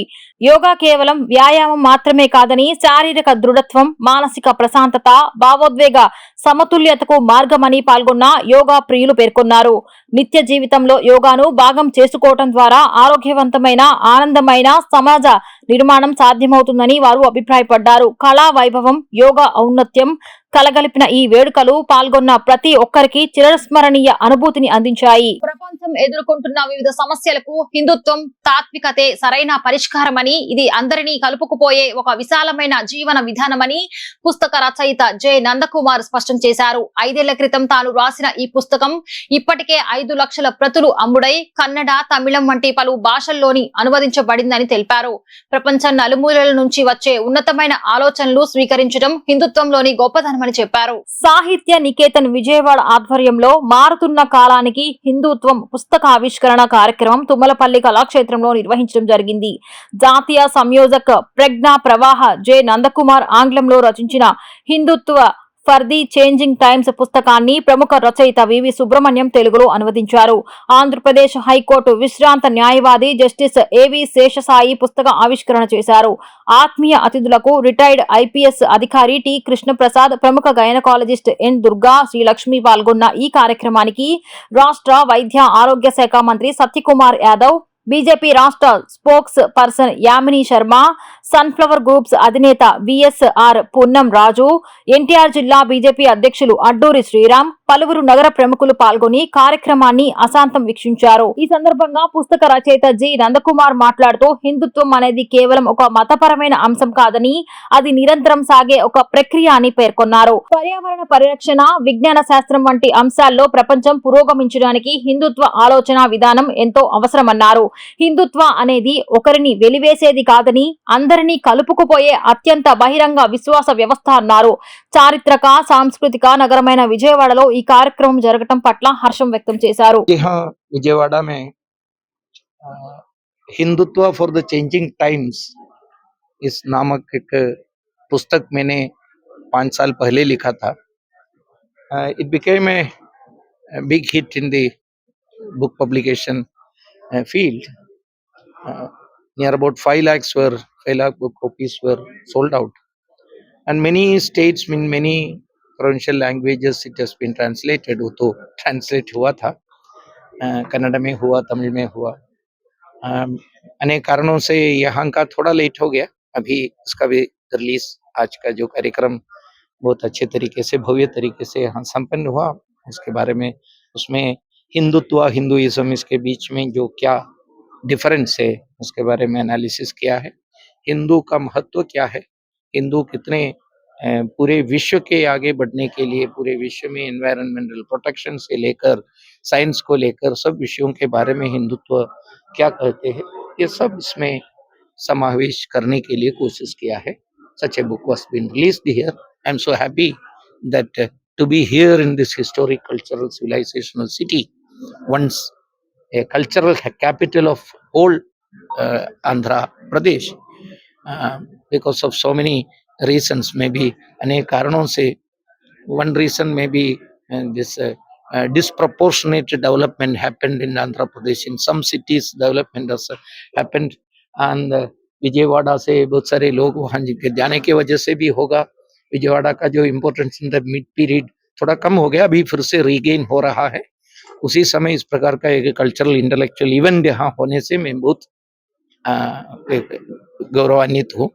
యోగా కేవలం వ్యాయామం మాత్రమే కాదని శారీరక దృఢత్వం, మానసిక ప్రశాంతత, భావోద్వేగ సమతుల్యతకు మార్గమని పాల్గొన్న యోగా ప్రియులు పేర్కొన్నారు. నిత్య జీవితంలో యోగాను భాగం చేసుకోవటం ద్వారా ఆరోగ్యవంతమైన, ఆనందమైన సమాజ నిర్మాణం సాధ్యమవుతుందని వారు అభిప్రాయపడ్డారు. కళా వైభవం, యోగా ఔన్నత్యం కలగలిపిన ఈ వేడుకలు పాల్గొన్న ప్రతి ఒక్కరికి చిరస్మరణీయ అనుభూతిని అందించాయి. ప్రపంచం ఎదుర్కొంటున్న వివిధ సమస్యలకు హిందుత్వం, తాత్వికతే సరైన పరిష్కారమని, ఇది అందరినీ కలుపుకుపోయే ఒక విశాలమైన జీవన విధానమని పుస్తక రచయిత జె నందకుమార్ స్పష్టం చేశారు. 5 ఏళ్ల క్రితం తాను రాసిన ఈ పుస్తకం ఇప్పటికే 5 లక్షల ప్రతులు అమ్ముడై కన్నడ, తమిళం వంటి పలు భాషల్లోని అనువదించబడిందని తెలిపారు. ప్రపంచం నలుమూలల నుంచి వచ్చే ఉన్నతమైన ఆలోచనలు స్వీకరించడం హిందుత్వంలోని గొప్పదనమని చెప్పారు. సాహిత్య నికేతన్ విజయవాడ ఆధ్వర్యంలో మారుతున్న కాలానికి హిందుత్వం పుస్తక ఆవిష్కరణ కార్యక్రమం తుమ్మలపల్లి కళాక్షేత్రంలో నిర్వహించడం జరిగింది. జాతీయ సంయోజక ప్రజ్ఞా ప్రవాహ జె నందకుమార్ ఆంగ్లంలో రచించిన హిందుత్వ ఫర్ ది చేంజింగ్ టైమ్స్ పుస్తకాన్ని ప్రముఖ రచయిత వివి సుబ్రహ్మణ్యం తెలుగులో అనువదించారు. ఆంధ్రప్రదేశ్ హైకోర్టు విశ్రాంత న్యాయవాది జస్టిస్ ఏవి శేషసాయి పుస్తక ఆవిష్కరణ చేశారు. ఆత్మీయ అతిథులకు రిటైర్డ్ ఐపీఎస్ అధికారి టి కృష్ణప్రసాద్, ప్రముఖ గైనకాలజిస్ట్ ఎన్ దుర్గా, శ్రీలక్ష్మి పాల్గొన్న ఈ కార్యక్రమానికి రాష్ట్ర వైద్య ఆరోగ్య శాఖ మంత్రి సత్యకుమార్ యాదవ్, బీజేపీ రాష్ట్ర spokes person Yamini Sharma, sunflower groups అధినేత విఎస్ఆర్ పున్నం రాజు, ఎన్టీఆర్ జిల్లా బీజేపీ అధ్యక్షులు అడ్డూరి శ్రీరామ్, పలువురు నగర ప్రముఖులు పాల్గొని కార్యక్రమాన్ని అశాంతం వీక్షించారు. ఈ సందర్భంగా పుస్తక రచయిత జి నందకుమార్ మాట్లాడుతూ, హిందుత్వం అనేది కేవలం ఒక మతపరమైన అంశం కాదని, అది నిరంతరం సాగే ఒక ప్రక్రియ అని పేర్కొన్నారు. పర్యావరణ పరిరక్షణ, విజ్ఞాన శాస్త్రం వంటి అంశాల్లో ప్రపంచం పురోగమించడానికి హిందుత్వ ఆలోచన విధానం ఎంతో అవసరమన్నారు. హిందుత్వ అనేది ఒకరిని వెలివేసేది కాదని, అందరినీ కలుపుకుపోయే అత్యంత బహిరంగ విశ్వాస వ్యవస్థ అన్నారు. చారిత్రక, సాంస్కృతిక నగరమైన విజయవాడలో ఈ కార్యక్రమం జరగటం పట్ల హర్షం వ్యక్తం చేశారు. विजयवाड़ा में Hindutva for the changing times इस नामक एक पुस्तक मैंने 5 साल पहले लिखा था. It became a big hit in the book publication field. Near about 5 lakh book copies were sold out, and many states in many provincial languages it has been translated. वो तो translate हुआ था, कन्नड़ में हुआ, तमिल में हुआ. अनेक कारणों से यहाँ का थोड़ा लेट हो गया. अभी इसका भी रिलीज, आज का जो कार्यक्रम बहुत अच्छे तरीके से, भव्य तरीके से यहाँ संपन्न हुआ. उसके बारे में, उसमें हिंदुत्व, हिंदुइज्म, इसके बीच में जो क्या डिफरेंस है उसके बारे में एनालिसिस किया है. हिंदू का महत्व क्या है, हिंदू कितने पूरे विश्व के आगे बढ़ने के लिए, पूरे विश्व में एनवायरमेंटल प्रोटेक्शन से लेकर साइंस को लेकर सब विषयों के बारे में हिंदुत्व क्या कहते हैं, ये सब इसमें समावेश करने के लिए कोशिश किया है. Such a book was been released here. I am so happy that to be here in this historic cultural civilizational city, once a cultural capital of whole Andhra Pradesh, because of so many reasons, maybe अनेक कारणों से. One reason may be this disproportionate development happened in Andhra Pradesh. In some cities development has happened, and Vijayawada से बहुत सारे लोग वहाँ जाने की वजह से भी होगा. विजयवाड़ा का जो importance in the mid period थोड़ा कम हो गया, अभी फिर से रीगेन हो रहा है. उसी समय इस प्रकार का एक कल्चरल इंटेलेक्चुअल इवेंट यहाँ होने से मैं बहुत गौरवान्वित हूँ.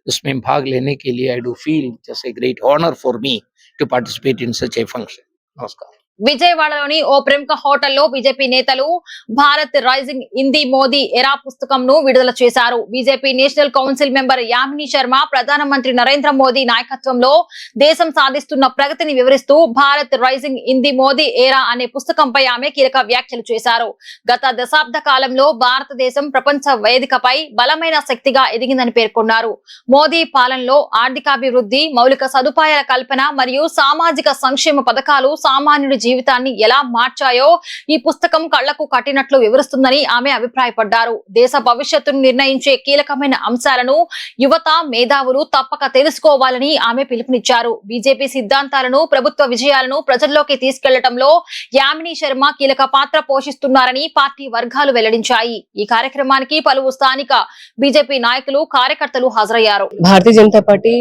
उसमें भाग लेने के लिए I do feel just a great honour for me to participate in such a function. नमस्कार. విజయవాడలోని ఓ ప్రముఖ హోటల్లో బీజేపీ నేతలు Bharat rising in the Modi era పుస్తకంను విడుదల చేశారు. BJP national council member Yamini Sharma ప్రధానమంత్రి నరేంద్ర మోదీ నాయకత్వంలో దేశం సాధిస్తున్న ప్రగతిని వివరిస్తూ Bharat rising in the Modi era అనే పుస్తకంపై ఆమె కీలక వ్యాఖ్యలు చేశారు. గత దశాబ్ద కాలంలో భారతదేశం ప్రపంచ వేదికపై బలమైన శక్తిగా ఎదిగిందని పేర్కొన్నారు. మోదీ పాలనలో ఆర్థికాభివృద్ధి, మౌలిక సదుపాయాల కల్పన మరియు సామాజిక సంక్షేమ పథకాలు సామాన్యుడి జీవితాన్ని ఎలా మార్చాయో ఈ పుస్తకం కళ్లకు కట్టినట్లు వివరిస్తుందని ఆమె అభిప్రాయపడ్డారు. దేశ భవిష్యత్తును నిర్ణయించే కీలకమైన అంశాలను యువత మేధావులు తప్పక తెలుసుకోవాలని ఆమె పిలుపునిచ్చారు. బీజేపీ సిద్ధాంతాలను, ప్రభుత్వ విజయాలను ప్రజల్లోకి తీసుకెళ్లడంలో యామిని శర్మ కీలక పాత్ర పోషిస్తున్నారని పార్టీ వర్గాలు వెల్లడించాయి. ఈ కార్యక్రమానికి పలువురు స్థానిక బీజేపీ నాయకులు, కార్యకర్తలు హాజరయ్యారు. భారతీయ జనతా పార్టీ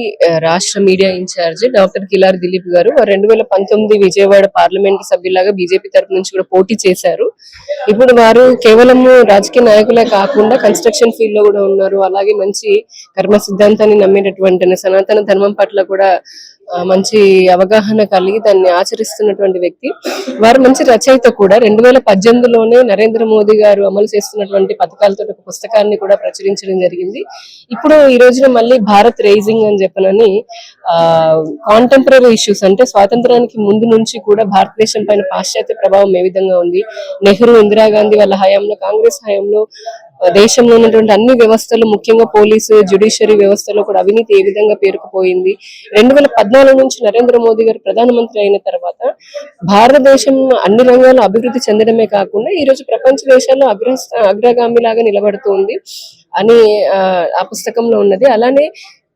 రాష్ట్ర media incharge doctor Kilari Dilip garu 2019 Vijayawada parliament సభ్యులాగా BJP తరపు నుంచి కూడా పోటీ చేశారు. ఇప్పుడు వారు కేవలం రాజకీయ నాయకులే కాకుండా కన్స్ట్రక్షన్ ఫీల్డ్ లో కూడా ఉన్నారు. అలాగే మంచి కర్మ సిద్ధాంతాన్ని నమ్మినటువంటి సనాతన ధర్మం పట్ల కూడా మంచి అవగాహన కలిగి దాన్ని ఆచరిస్తున్నటువంటి వ్యక్తి. వారు మంచి రచయిత కూడా. 2018లోనే నరేంద్ర మోదీ గారు అమలు చేస్తున్నటువంటి పథకాలతో ఒక పుస్తకాన్ని కూడా ప్రచురించడం జరిగింది. ఇప్పుడు ఈ రోజున మళ్ళీ భారత్ రైజింగ్ అని చెప్పనని కాంటెంపరీ ఇష్యూస్ అంటే స్వాతంత్రానికి ముందు నుంచి కూడా భారతదేశం పైన పాశ్చాత్య ప్రభావం ఏ విధంగా ఉంది, నెహ్రూ, ఇందిరాగాంధీ వాళ్ళ హయాంలో, కాంగ్రెస్ హయాంలో దేశంలో ఉన్నటువంటి అన్ని వ్యవస్థలు, ముఖ్యంగా పోలీసు, జ్యుడిషియరీ వ్యవస్థలో కూడా అవినీతి ఏ విధంగా పేరుకుపోయింది. 2014 నుంచి నరేంద్ర మోదీ గారు ప్రధానమంత్రి అయిన తర్వాత భారతదేశం అన్ని రంగాల్లో అభివృద్ధి చెందడమే కాకుండా ఈ రోజు ప్రపంచ దేశాల్లో అగ్రగామిలాగా నిలబడుతుంది అని ఆ పుస్తకంలో ఉన్నది. అలానే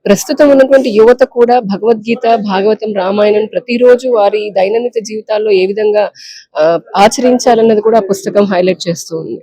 ప్రస్తుతం ఉన్నటువంటి యువత కూడా భగవద్గీత, భాగవతం, రామాయణం ప్రతిరోజు వారి దైనందిన జీవితాల్లో ఏ విధంగా ఆచరించాలన్నది కూడా ఆ పుస్తకం హైలైట్ చేస్తుంది.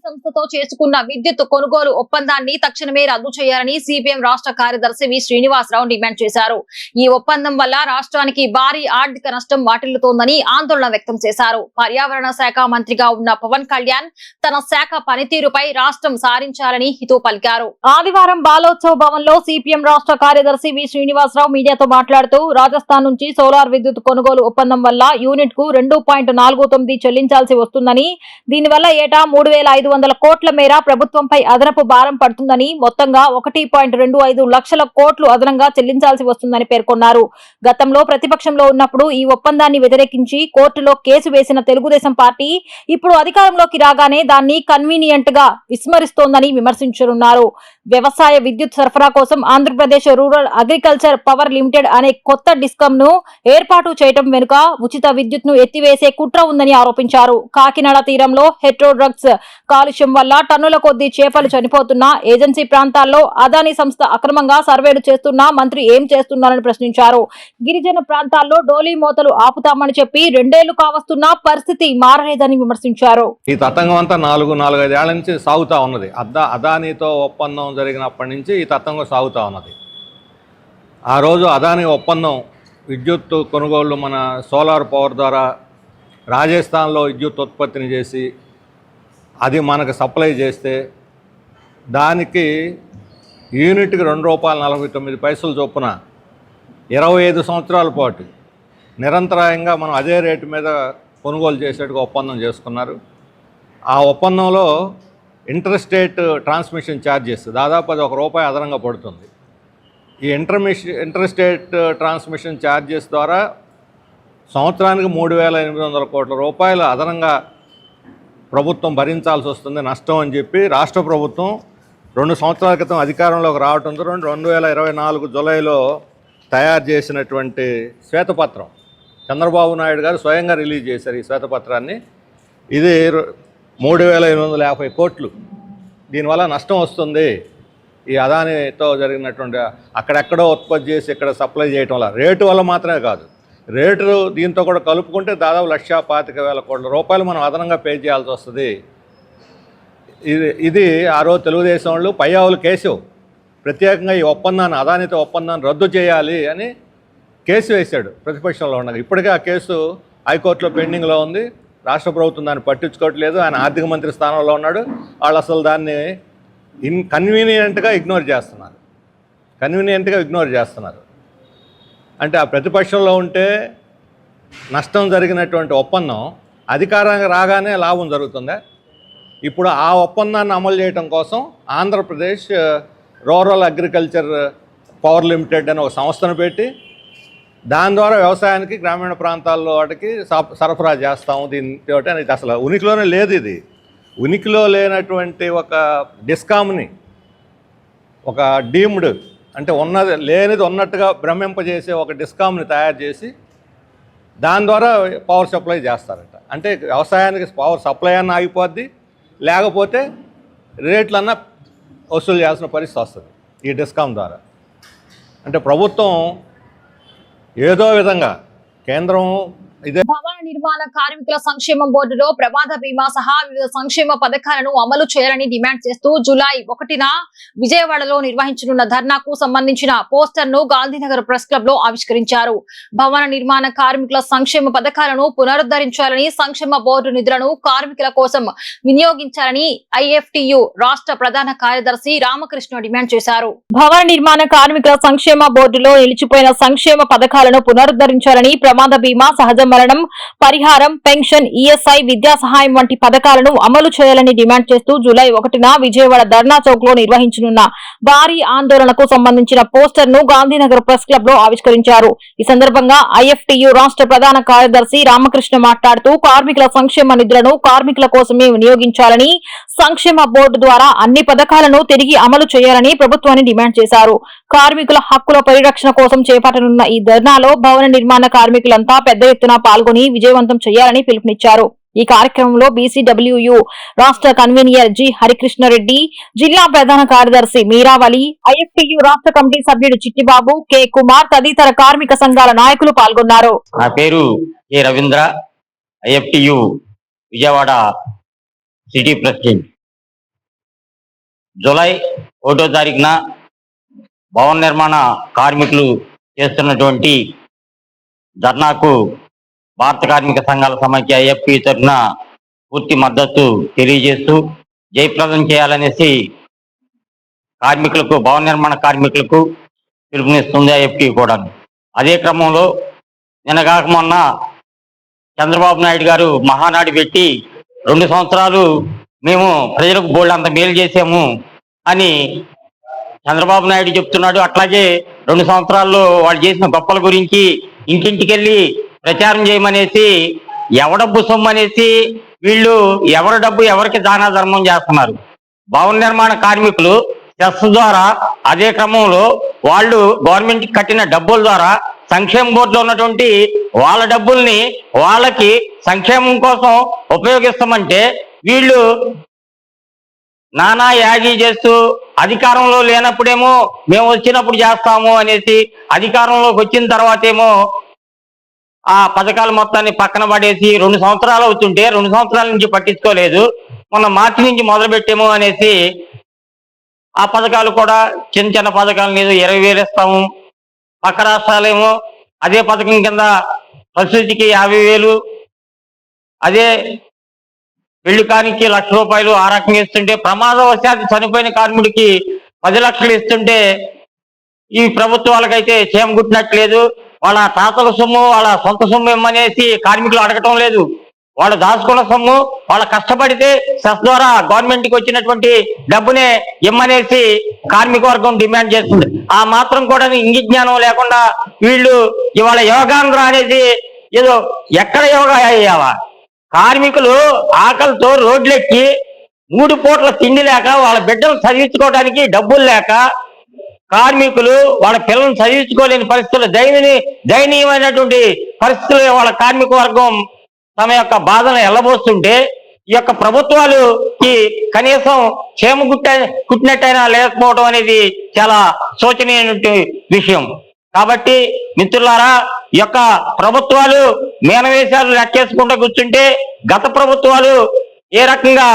సంస్థతో చేసుకున్న విద్యుత్ కొనుగోలు ఒప్పందాన్ని తక్షణమే రద్దు చేయాలని సిపిఎం రాష్ట్ర కార్యదర్శి వి శ్రీనివాసరావు డిమాండ్ చేశారు. ఈ ఒప్పందం వల్ల రాష్ట్రానికి భారీ ఆర్థిక నష్టం వాటిల్లుతోందని ఆందోళన వ్యక్తం చేశారు. పర్యావరణ శాఖ మంత్రిగా ఉన్న పవన్ కళ్యాణ్ తన శాఖ పనితీరుపై రాష్ట్రం సారించాలని హితవు పలికారు. ఆదివారం బాలోత్సవ్ భవన్ లో సిపిఎం రాష్ట్ర కార్యదర్శి వి శ్రీనివాసరావు మీడియాతో మాట్లాడుతూ రాజస్థాన్ నుంచి సోలార్ విద్యుత్ కొనుగోలు ఒప్పందం వల్ల యూనిట్ కు 2.49 చెల్లించాల్సి వస్తుందని, దీనివల్ల ఏటా 3,500 కోట్ల మేర ప్రభుత్వంపై అదనపు భారం పడుతుందని, మొత్తంగా 1.25 లక్షల కోట్లు అదనంగా చెల్లించాల్సి వస్తుందని పేర్కొన్నారు. గతంలో ప్రతిపక్షంలో ఉన్నప్పుడు ఈ ఒప్పందాన్ని వ్యతిరేకించి కోర్టులో కేసు వేసిన తెలుగుదేశం పార్టీ ఇప్పుడు అధికారంలోకి రాగానే దాన్ని కన్వీనియంట్ గా విస్మరిస్తోందని విమర్శించనున్నారు. వ్యవసాయ విద్యుత్ సరఫరా కోసం Andhra Pradesh rural agriculture power limited అనే కొత్త డిస్కమ్ ను ఏర్పాటు చేయడం వెనుక ఉచిత విద్యుత్ ను ఎత్తివేసే కుట్ర ఉందని ఆరోపించారు. కాకినాడ తీరంలో హెట్రో డ్రగ్స్ కాలుష్యం వల్ల టన్నుల కొద్దీ చేపలు చనిపోతున్నా ఏజెన్సీ ప్రాంతాల్లో అదానీ సంస్థ అక్రమంగా సర్వేలు చేస్తున్నా మంత్రి ఏం చేస్తున్నారని ప్రశ్నించారు. గిరిజన ప్రాంతాల్లో డోలీ మోతలు ఆపుతామని చెప్పి 2 ఏళ్లు కావస్తున్నా పరిస్థితి మారలేదని విమర్శించారు. ఈ తతంగం అంతా 4-5 ఏళ్ల నుంచి సాగుతా ఉన్నది. అదానీతో ఒప్పందం జరిగినప్పటి నుంచి ఈ తతంగం సాగుతా ఉన్నది. ఆ రోజు అదానీ ఒప్పందం విద్యుత్ కొనుగోళ్లు మన సోలార్ పవర్ ద్వారా రాజస్థాన్లో విద్యుత్ ఉత్పత్తిని చేసి అది మనకు సప్లై చేస్తే దానికి యూనిట్కి ₹2.49 చొప్పున 25 సంవత్సరాల పాటు నిరంతరాయంగా మనం అదే రేటు మీద కొనుగోలు చేసేట్టుగా ఒప్పందం చేసుకున్నారు. ఆ ఒప్పందంలో ఇంటర్ స్టేట్ ట్రాన్స్మిషన్ ఛార్జెస్ దాదాపు అది ₹1 అదనంగా పడుతుంది. ఈ ఇంటర్ స్టేట్ ట్రాన్స్మిషన్ ఛార్జెస్ ద్వారా సంవత్సరానికి 3,800 కోట్ల రూపాయలు అదనంగా ప్రభుత్వం భరించాల్సి వస్తుంది నష్టం అని చెప్పి రాష్ట్ర ప్రభుత్వం 2 సంవత్సరాల క్రితం అధికారంలోకి రావడంతో 2024 జూలైలో తయారు చేసినటువంటి శ్వేతపత్రం చంద్రబాబు నాయుడు గారు స్వయంగా రిలీజ్ చేశారు. ఈ శ్వేతపత్రాన్ని ఇది 3,850 కోట్లు దీనివల్ల నష్టం వస్తుంది. ఈ అదానీతో జరిగినటువంటి అక్కడెక్కడో ఉత్పత్తి చేసి ఇక్కడ సప్లై చేయటం వల్ల, రేటు వల్ల మాత్రమే కాదు, రేటు దీంతో కూడా కలుపుకుంటే దాదాపు 1,25,000 కోట్ల రూపాయలు మనం అదనంగా పే చేయాల్సి వస్తుంది. ఇది ఆ రోజు తెలుగుదేశం వాళ్ళు పయ్యావులు కేసు ప్రత్యేకంగా ఈ ఒప్పందాన్ని అదానీతో ఒప్పందాన్ని రద్దు చేయాలి అని కేసు వేశాడు ప్రతిపక్షంలో ఉండగా. ఇప్పటికే ఆ కేసు హైకోర్టులో పెండింగ్లో ఉంది. రాష్ట్ర ప్రభుత్వం దాన్ని పట్టించుకోవట్లేదు. ఆయన ఆర్థిక మంత్రి స్థానంలో ఉన్నాడు. వాళ్ళు అసలు దాన్ని కన్వీనియంట్గా ఇగ్నోర్ చేస్తున్నారు. అంటే ఆ ప్రతిపక్షంలో ఉంటే నష్టం జరిగినటువంటి ఒప్పందం అధికారంగా రాగానే లాభం జరుగుతుందా? ఇప్పుడు ఆ ఒప్పందాన్ని అమలు చేయడం కోసం Andhra Pradesh rural agriculture power limited అని ఒక సంస్థను పెట్టి దాని ద్వారా వ్యవసాయానికి గ్రామీణ ప్రాంతాల్లో వాటికి సరఫరా చేస్తాము. దీంతో ఇది అసలు ఉనికిలోనే లేదు. ఇది ఉనికిలో లేనటువంటి ఒక డిస్కామ్ని, ఒక డీమ్డ్ అంటే ఉన్నది లేనిది ఉన్నట్టుగా భ్రమింపజేసే ఒక డిస్కామ్ని తయారు చేసి దాని ద్వారా పవర్ సప్లై చేస్తారట. అంటే వ్యవసాయానికి పవర్ సప్లై అన్న ఆగిపోద్ది, లేకపోతే రేట్లన్నా వసూలు చేయాల్సిన పరిస్థితి వస్తుంది ఈ డిస్కామ్ ద్వారా. అంటే ప్రభుత్వం ఏదో విధంగా కేంద్రం ఇదే భవన నిర్మాణ కార్మికుల సంక్షేమ బోర్డులో ప్రమాద బీమా సహా వివిధ సంక్షేమ పథకాలను అమలు చేయాలని డిమాండ్ చేస్తూ జూలై 1న విజయవాడలో నిర్వహించనున్న ధర్నాకు సంబంధించిన పోస్టర్ ను గాంధీనగర్ ప్రెస్ క్లబ్ లో ఆవిష్కరించారు. భవన నిర్మాణ కార్మికుల సంక్షేమ పథకాలను పునరుద్ధరించాలని, సంక్షేమ బోర్డు నిధులను కార్మికుల కోసం వినియోగించాలని ఐఎఫ్టియు రాష్ట్ర ప్రధాన కార్యదర్శి రామకృష్ణ డిమాండ్ చేశారు. భవన నిర్మాణ కార్మికుల సంక్షేమ బోర్డులో నిలిచిపోయిన సంక్షేమ పథకాలను పునరుద్ధరించాలని, ప్రమాద బీమా, సహజ మరణం పరిహారం, పెన్షన్, ఈఎస్ఐ, విద్యా సహాయం వంటి పథకాలను అమలు చేయాలని డిమాండ్ చేస్తూ జూలై 1న విజయవాడ ధర్నా చౌక్ లో నిర్వహించనున్న భారీ ఆందోళనకు సంబంధించిన పోస్టర్ ను గాంధీనగర్ ప్రెస్ క్లబ్ లో ఆవిష్కరించారు. ఈ సందర్భంగా ఐఎఫ్టియు రాష్ట్ర ప్రధాన కార్యదర్శి రామకృష్ణ మాట్లాడుతూ కార్మికుల సంక్షేమ నిధులను కార్మికుల కోసమే వినియోగించాలని, సంక్షేమ బోర్డు ద్వారా అన్ని పథకాలను తిరిగి అమలు చేయాలని ప్రభుత్వాన్ని డిమాండ్ చేశారు. కార్మికుల హక్కుల పరిరక్షణ కోసం చేపట్టనున్న ఈ ధర్నాలో భవన నిర్మాణ కార్మికులంతా పెద్ద ఎత్తున పాల్గొని విజయవంతం చేయాలని పిలుపునిచ్చారు. ఈ కార్యక్రమంలో బీసీడబ్ల్యూయు రాష్ట్ర కన్వీనర్ జి హరికృష్ణారెడ్డి, జిల్లా ప్రధాన కార్యదర్శి మీరావళి, ఐఎఫ్టియు రాష్ట్ర కమిటీ సభ్యుడు చిట్టిబాబు, కె కుమార్ తదితర కార్మిక సంఘాల నాయకులు పాల్గొన్నారు. నా పేరు A Ravindra, IFTU Vijayawada city president. July 1వ తారీఖున భవన నిర్మాణ కార్మికులు చేస్తున్నటువంటి ధర్నాకు భారత కార్మిక సంఘాల సమాఖ్య ఐఎఫ్టి తరఫున పూర్తి మద్దతు తెలియజేస్తూ జయప్రదం చేయాలనేసి కార్మికులకు, భవన నిర్మాణ కార్మికులకు పిలుపునిస్తుంది ఐఎఫ్టి కూడా. అదే క్రమంలో నిన్నగాక మొన్న చంద్రబాబు నాయుడు గారు మహానాడు పెట్టి 2 సంవత్సరాలు మేము ప్రజలకు బోల్డ్ అంత మేలు చేసాము అని చంద్రబాబు నాయుడు చెప్తున్నాడు. అట్లాగే 2 సంవత్సరాల్లో వాళ్ళు చేసిన గొప్పల గురించి ఇంటింటికి వెళ్ళి ప్రచారం చేయమనేసి, ఎవడబ్బు సొమ్ము అనేసి వీళ్ళు ఎవరి డబ్బు ఎవరికి దాన ధర్మం చేస్తున్నారు. భవన నిర్మాణ కార్మికులు సెస్ ద్వారా, అదే క్రమంలో వాళ్ళు గవర్నమెంట్ కట్టిన డబ్బుల ద్వారా సంక్షేమ బోర్డులో ఉన్నటువంటి వాళ్ళ డబ్బుల్ని వాళ్ళకి సంక్షేమం కోసం ఉపయోగిస్తామంటే వీళ్ళు నానా యాగి చేస్తూ అధికారంలో లేనప్పుడేమో మేము వచ్చినప్పుడు చేస్తాము అనేసి, అధికారంలోకి వచ్చిన తర్వాత ఏమో ఆ పథకాల మొత్తాన్ని పక్కన పడేసి 2 సంవత్సరాలు అవుతుంటే 2 సంవత్సరాల నుంచి పట్టించుకోలేదు, మొన్న మార్చి నుంచి మొదలు పెట్టాము అనేసి ఆ పథకాలు కూడా చిన్న చిన్న పథకాలు లేదు 20,000 ఇస్తాము. పక్క రాష్ట్రాలేమో అదే పథకం కింద ప్రసూతికి 50,000, అదే పెళ్లి కానికి 1,00,000 రూపాయలు ఆ రకంగా ఇస్తుంటే, ప్రమాదవశాత్తు చనిపోయిన కార్మికుడికి 10 లక్షలు ఇస్తుంటే ఈ ప్రభుత్వాలకైతే చేమ గుట్టినట్లేదు. వాళ్ళ తాతల సొమ్ము, వాళ్ళ సొంత సొమ్ము ఇమ్మనేసి కార్మికులు అడగటం లేదు. వాళ్ళు దాచుకున్న సొమ్ము, వాళ్ళ కష్టపడితే సెస్ ద్వారా గవర్నమెంట్కి వచ్చినటువంటి డబ్బునే ఇమ్మనేసి కార్మిక వర్గం డిమాండ్ చేస్తుంది. ఆ మాత్రం కూడా ఇంగి జ్ఞానం లేకుండా వీళ్ళు ఇవాళ యోగాంధ్ర అనేది ఏదో ఎక్కడ యోగా అయ్యావా. కార్మికులు ఆకలితో రోడ్లెక్కి 3 పూట్ల తిండి లేక, వాళ్ళ బిడ్డలు చదివించుకోవడానికి డబ్బులు లేక, కార్మికులు వాళ్ళ పిల్లలను చదివించుకోలేని పరిస్థితులు, దయనీయమైనటువంటి పరిస్థితులు వాళ్ళ కార్మిక వర్గం తమ యొక్క బాధను ఎల్లబోస్తుంటే, ఈ యొక్క ప్రభుత్వాలుకి కనీసం క్షేమ కుట్టినట్టయినా లేకపోవడం అనేది చాలా శోచనీయమైన విషయం. కాబట్టి మిత్రులారా, ఈ యొక్క ప్రభుత్వాలు మేనవేశాలు లెక్కేసుకుంటూ కూర్చుంటే, గత ప్రభుత్వాలు ఏ రకంగా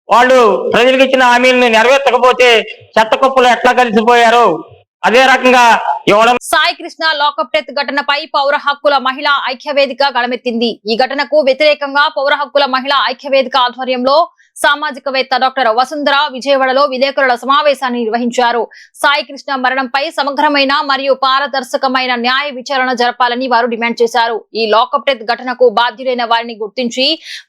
వాళ్ళు ప్రజలకు ఇచ్చిన హామీలను నెరవేర్చకపోతే చెత్తకుప్పలు ఎట్లా కలిసిపోయారో అదే రకంగా ఇవ్వడం. సాయి కృష్ణ లాకప్ డెత్ ఘటనపై పౌర హక్కుల మహిళా ఐక్యవేదిక గళమెత్తింది. ఈ ఘటనకు వ్యతిరేకంగా పౌర హక్కుల మహిళా ఐక్యవేదిక ఆధ్వర్యంలో సామాజికవేత్త డాక్టర్ వసుంధర విజయవాడలో విలేకరుల సమావేశాన్ని నిర్వహించారు. సాయి కృష్ణ మరణంపై సమగ్రమైన మరియు పారదర్శకమైన న్యాయ విచారణ జరపాలని వారు డిమాండ్ చేశారు. ఈ లాకప్ డెత్ ఘటనకు బాధ్యులైన వారిని గుర్తించి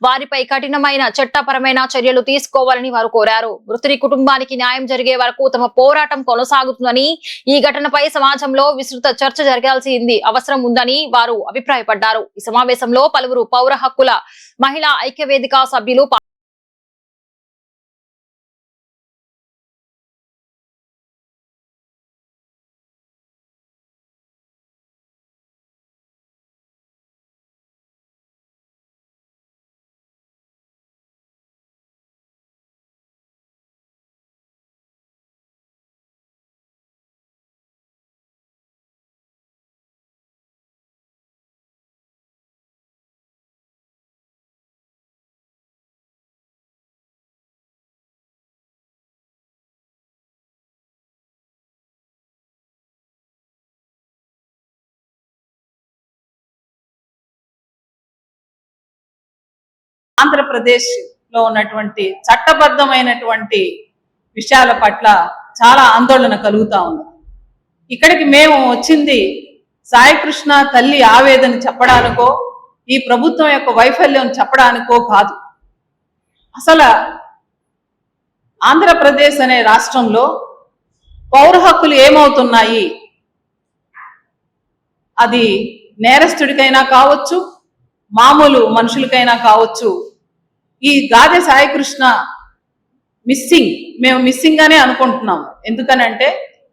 వారిపై కఠినమైన చట్టపరమైన చర్యలు తీసుకోవాలని వారు కోరారు. మృతుడి కుటుంబానికి న్యాయం జరిగే వరకు తమ పోరాటం కొనసాగుతుందని, ఈ ఘటనపై సమాజంలో విస్తృత చర్చ జరగాల్సింది అవసరం ఉందని వారు అభిప్రాయపడ్డారు. ఈ సమావేశంలో పలువురు పౌర హక్కుల మహిళా ఐక్యవేదిక సభ్యులు ఆంధ్రప్రదేశ్లో ఉన్నటువంటి చట్టబద్ధమైనటువంటి విషయాల పట్ల చాలా ఆందోళన కలుగుతా ఉంది. ఇక్కడికి మేము వచ్చింది సాయికృష్ణ తల్లి ఆవేదన చెప్పడానికో ఈ ప్రభుత్వం యొక్క వైఫల్యం చెప్పడానికో కాదు. అసలు ఆంధ్రప్రదేశ్ అనే రాష్ట్రంలో పౌర హక్కులు ఏమవుతున్నాయి, అది నేరస్తుడికైనా కావచ్చు, మామూలు మనుషులకైనా కావచ్చు. ఈ గాదె సాయికృష్ణ మిస్సింగ్, మేము మిస్సింగ్ గానే అనుకుంటున్నాం. ఎందుకనంటే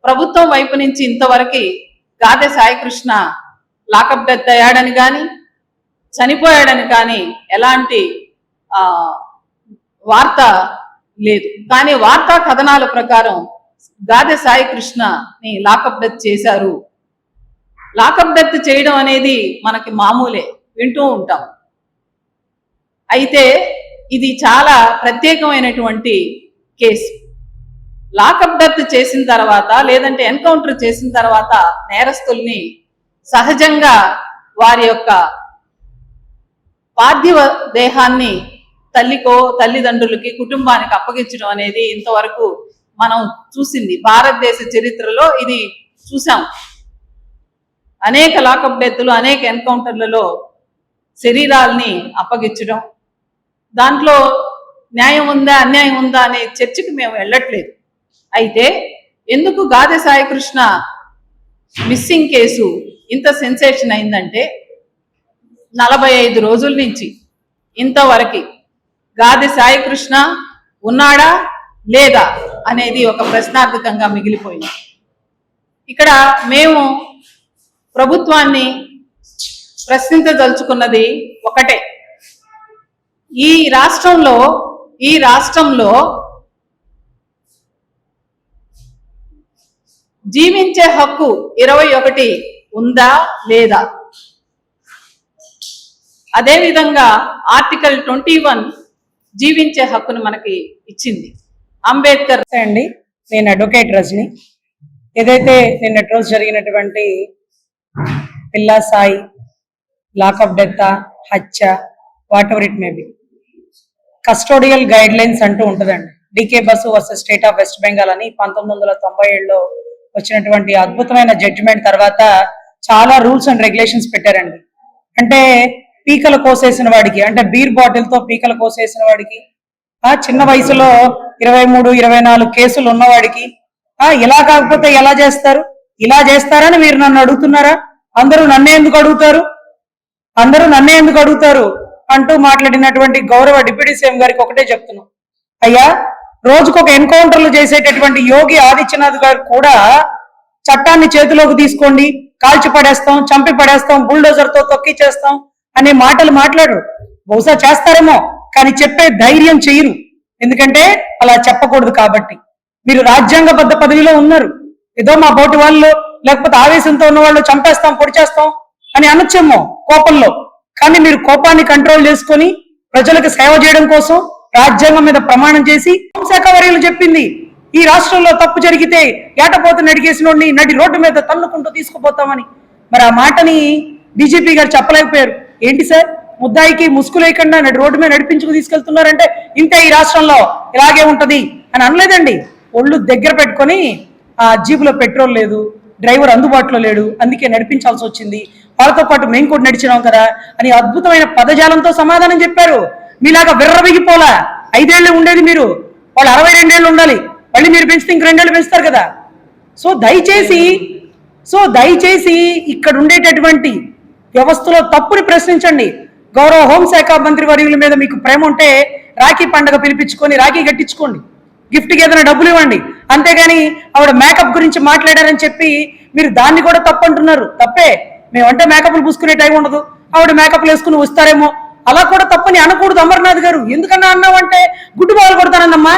ప్రభుత్వం వైపు నుంచి ఇంతవరకు గాదె సాయికృష్ణ లాకప్ డెత్ అయ్యాడని కానీ చనిపోయాడని కానీ ఎలాంటి వార్త లేదు. కానీ వార్తా కథనాల ప్రకారం గాదె సాయికృష్ణని లాకప్ డెత్ చేశారు. లాకప్ డెత్ చేయడం అనేది మనకి మామూలే, వింటూ ఉంటాం. అయితే ఇది చాలా ప్రత్యేకమైనటువంటి కేసు. లాకప్ డెత్ చేసిన తర్వాత లేదంటే ఎన్కౌంటర్ చేసిన తర్వాత నేరస్తుల్ని సహజంగా వారి యొక్క పార్థివ దేహాన్ని తల్లికో తల్లిదండ్రులకి కుటుంబానికి అప్పగించడం అనేది ఇంతవరకు మనం చూసింది భారతదేశ చరిత్రలో ఇది చూసాం. అనేక లాకప్ డెత్లు, అనేక ఎన్కౌంటర్లలో శరీరాల్ని అప్పగించడం, దాంట్లో న్యాయం ఉందా అన్యాయం ఉందా అనే చర్చకి మేము వెళ్ళట్లేదు. అయితే ఎందుకు గాదె సాయికృష్ణ మిస్సింగ్ కేసు ఇంత సెన్సేషన్ అయిందంటే 45 రోజుల నుంచి ఇంతవరకు గాదె సాయికృష్ణ ఉన్నాడా లేదా అనేది ఒక ప్రశ్నార్థకంగా మిగిలిపోయింది. ఇక్కడ మేము ప్రభుత్వాన్ని ప్రశ్నించదలుచుకున్నది ఒకటే, ఈ రాష్ట్రంలో జీవించే హక్కు 21 ఉందా లేదా? అదేవిధంగా ఆర్టికల్ 21 జీవించే హక్కును మనకి ఇచ్చింది. అంబేద్కర్ అండి, నేను అడ్వకేట్ రజని. ఏదైతే నిన్నటి రోజు జరిగినటువంటి పిల్లా సాయి లాకప్ డెత్, హత్య, whatever it may be, custodial guidelines అంటూ ఉంటుందండి. DK Basu versus state of West Bengal అని 1997లో వచ్చినటువంటి అద్భుతమైన జడ్జిమెంట్ తర్వాత చాలా రూల్స్ అండ్ రెగ్యులేషన్స్ పెట్టారండి. అంటే పీకలు కోసేసిన వాడికి, అంటే బీర్ బాటిల్ తో పీకలు కోసేసిన వాడికి, చిన్న వయసులో 23-24 కేసులు ఉన్నవాడికి ఇలా కాకపోతే ఎలా చేస్తారు? ఇలా చేస్తారని మీరు నన్ను అడుగుతున్నారా? అందరూ నన్నే ఎందుకు అడుగుతారు అంటూ మాట్లాడినటువంటి గౌరవ డిప్యూటీ సీఎం గారికి ఒకటే చెప్తున్నాం, అయ్యా రోజుకొక ఎన్కౌంటర్లు చేసేటటువంటి యోగి ఆదిత్యనాథ్ గారు కూడా చట్టాన్ని చేతిలోకి తీసుకోండి, కాల్చి పడేస్తాం, చంపి పడేస్తాం, బుల్డోజర్ తో తొక్కిచ్చేస్తాం అనే మాటలు మాట్లాడరు. బహుశా చేస్తారేమో, కానీ చెప్పే ధైర్యం చేయరు. ఎందుకంటే అలా చెప్పకూడదు కాబట్టి. మీరు రాజ్యాంగబద్ధ పదవిలో ఉన్నారు, ఏదో మా బోటి వాళ్ళు లేకపోతే ఆవేశంతో ఉన్న వాళ్ళు చంపేస్తాం, పొడి చేస్తాం అని అనొచ్చేమో కోపంలో. కానీ మీరు కోపాన్ని కంట్రోల్ చేసుకొని ప్రజలకు సేవ చేయడం కోసం రాజ్యాంగం మీద ప్రమాణం చేసి హోంశాఖ వర్యులు చెప్పింది, ఈ రాష్ట్రంలో తప్పు జరిగితే ఏటపోత నడిగేసినోడిని నడి రోడ్డు మీద తన్నుకుంటూ తీసుకుపోతామని. మరి ఆ మాటని బీజేపీ గారు చెప్పలేకపోయారు. ఏంటి సార్, ముద్దాయికి ముసుగు లేకుండా నడి రోడ్డు మీద నడిపించుకు తీసుకెళ్తున్నారంటే ఇంతే, ఈ రాష్ట్రంలో ఇలాగే ఉంటది అని అనలేదండి. ఒళ్ళు దగ్గర పెట్టుకొని ఆ జీపులో పెట్రోల్ లేదు, డ్రైవర్ అందుబాటులో లేడు, అందుకే నడిపించాల్సి వచ్చింది, వాళ్ళతో పాటు మేము కూడా నడిచినాం కదా అని అద్భుతమైన పదజాలంతో సమాధానం చెప్పారు. మీలాగా విర్రవిగిపోలా 5 ఏళ్ళు ఉండేది మీరు, వాళ్ళు 62 ఏళ్ళు ఉండాలి, మళ్ళీ మీరు పెంచితే ఇంక 2 ఏళ్ళు పెంచుతారు కదా. సో దయచేసి ఇక్కడ ఉండేటటువంటి వ్యవస్థలో తప్పుని ప్రశ్నించండి. గౌరవ హోంశాఖ మంత్రి వర్యుల మీద మీకు ప్రేమ ఉంటే రాఖీ పండుగ పిలిపించుకొని రాఖీ కట్టించుకోండి, గిఫ్ట్కి ఏదైనా డబ్బులు ఇవ్వండి. అంతేగాని ఆవిడ మేకప్ గురించి మాట్లాడారని చెప్పి మీరు దాన్ని కూడా తప్పంటున్నారు. తప్పే, మేమంటే మేకప్లు పూసుకునే టైం ఉండదు, ఆవిడ మేకప్లు వేసుకుని వస్తారేమో, అలా కూడా తప్పని అనకూడదు. అమర్నాథ్ గారు ఎందుకన్నా అన్నావంటే గుడ్డు బాగులు కొడతానమ్మా,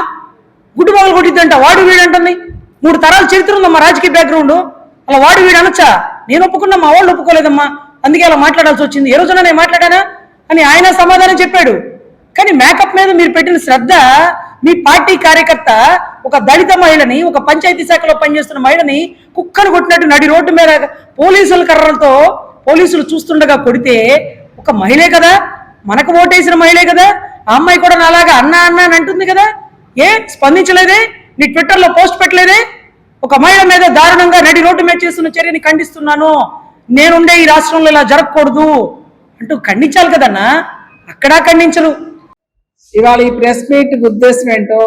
గుడ్డు బాగులు కొట్టిద్దంట, వాడు వీడంటుంది. 3 తరాల చరిత్ర ఉందమ్మా, రాజకీయ బ్యాక్గ్రౌండ్, అలా వాడు వీడు అనొచ్చా? నేను ఒప్పుకున్నా, మా వాళ్ళు ఒప్పుకోలేదమ్మా, అందుకే అలా మాట్లాడాల్సి వచ్చింది. ఏ రోజున నేను మాట్లాడానా అని ఆయన సమాధానం చెప్పాడు. కానీ మేకప్ మీద మీరు పెట్టిన శ్రద్ధ, మీ పార్టీ కార్యకర్త ఒక దళిత మహిళని, ఒక పంచాయతీ శాఖలో పనిచేస్తున్న మహిళని కుక్కను కొట్టినట్టు నడి రోడ్డు మీద పోలీసుల కర్రలతో పోలీసులు చూస్తుండగా కొడితే ఒక మహిళే కదా, మనకు ఓటేసిన మహిళే కదా, ఆ అమ్మాయి కూడా నాలాగా అన్నా అన్నా అని అంటుంది కదా, ఏ స్పందించలేదే? నీ ట్విట్టర్లో పోస్ట్ పెట్టలేదే? ఒక మహిళ మీద దారుణంగా నడి రోడ్డు మీద చేస్తున్న చర్యని ఖండిస్తున్నాను, నేనుండే ఈ రాష్ట్రంలో ఇలా జరగకూడదు అంటూ ఖండించాలి కదన్నా, అక్కడా ఖండించరు. ఇవాళ ఈ ప్రెస్ మీట్ ఉద్దేశం ఏంటో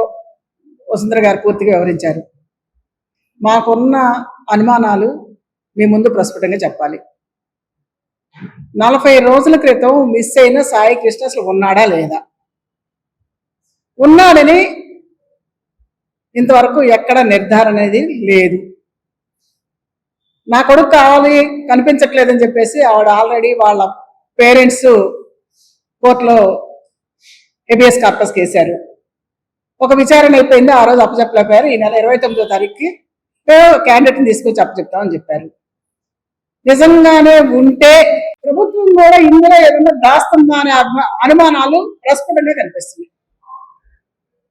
వసుంధర గారు పూర్తిగా వివరించారు. మాకున్న అనుమానాలు మీ ముందు ప్రస్ఫుటంగా చెప్పాలి. 40 రోజుల క్రితం మిస్ అయిన సాయి కృష్ణ అసలు ఉన్నాడా లేదా? ఉన్నాడని ఇంతవరకు ఎక్కడ నిర్ధారణ అనేది లేదు. నా కొడుకు కావాలి కనిపించట్లేదని చెప్పేసి ఆవిడ ఆల్రెడీ వాళ్ళ పేరెంట్స్ కోర్టులో హెబియస్ కార్పస్ కేసారు. ఒక విచారణ అయిపోయింది, ఆ రోజు అప్పచెప్పలేకపోయారు. ఈ నెల 29వ తారీఖుకి క్యాండిడేట్ని తీసుకొచ్చి అప్పచెప్తామని చెప్పారు. నిజంగానే ఉంటే ప్రభుత్వం కూడా ఇందులో ఏదైనా దాస్తుందా అనే అనుమానాలు ప్రస్ఫుటంగా కనిపిస్తున్నాయి.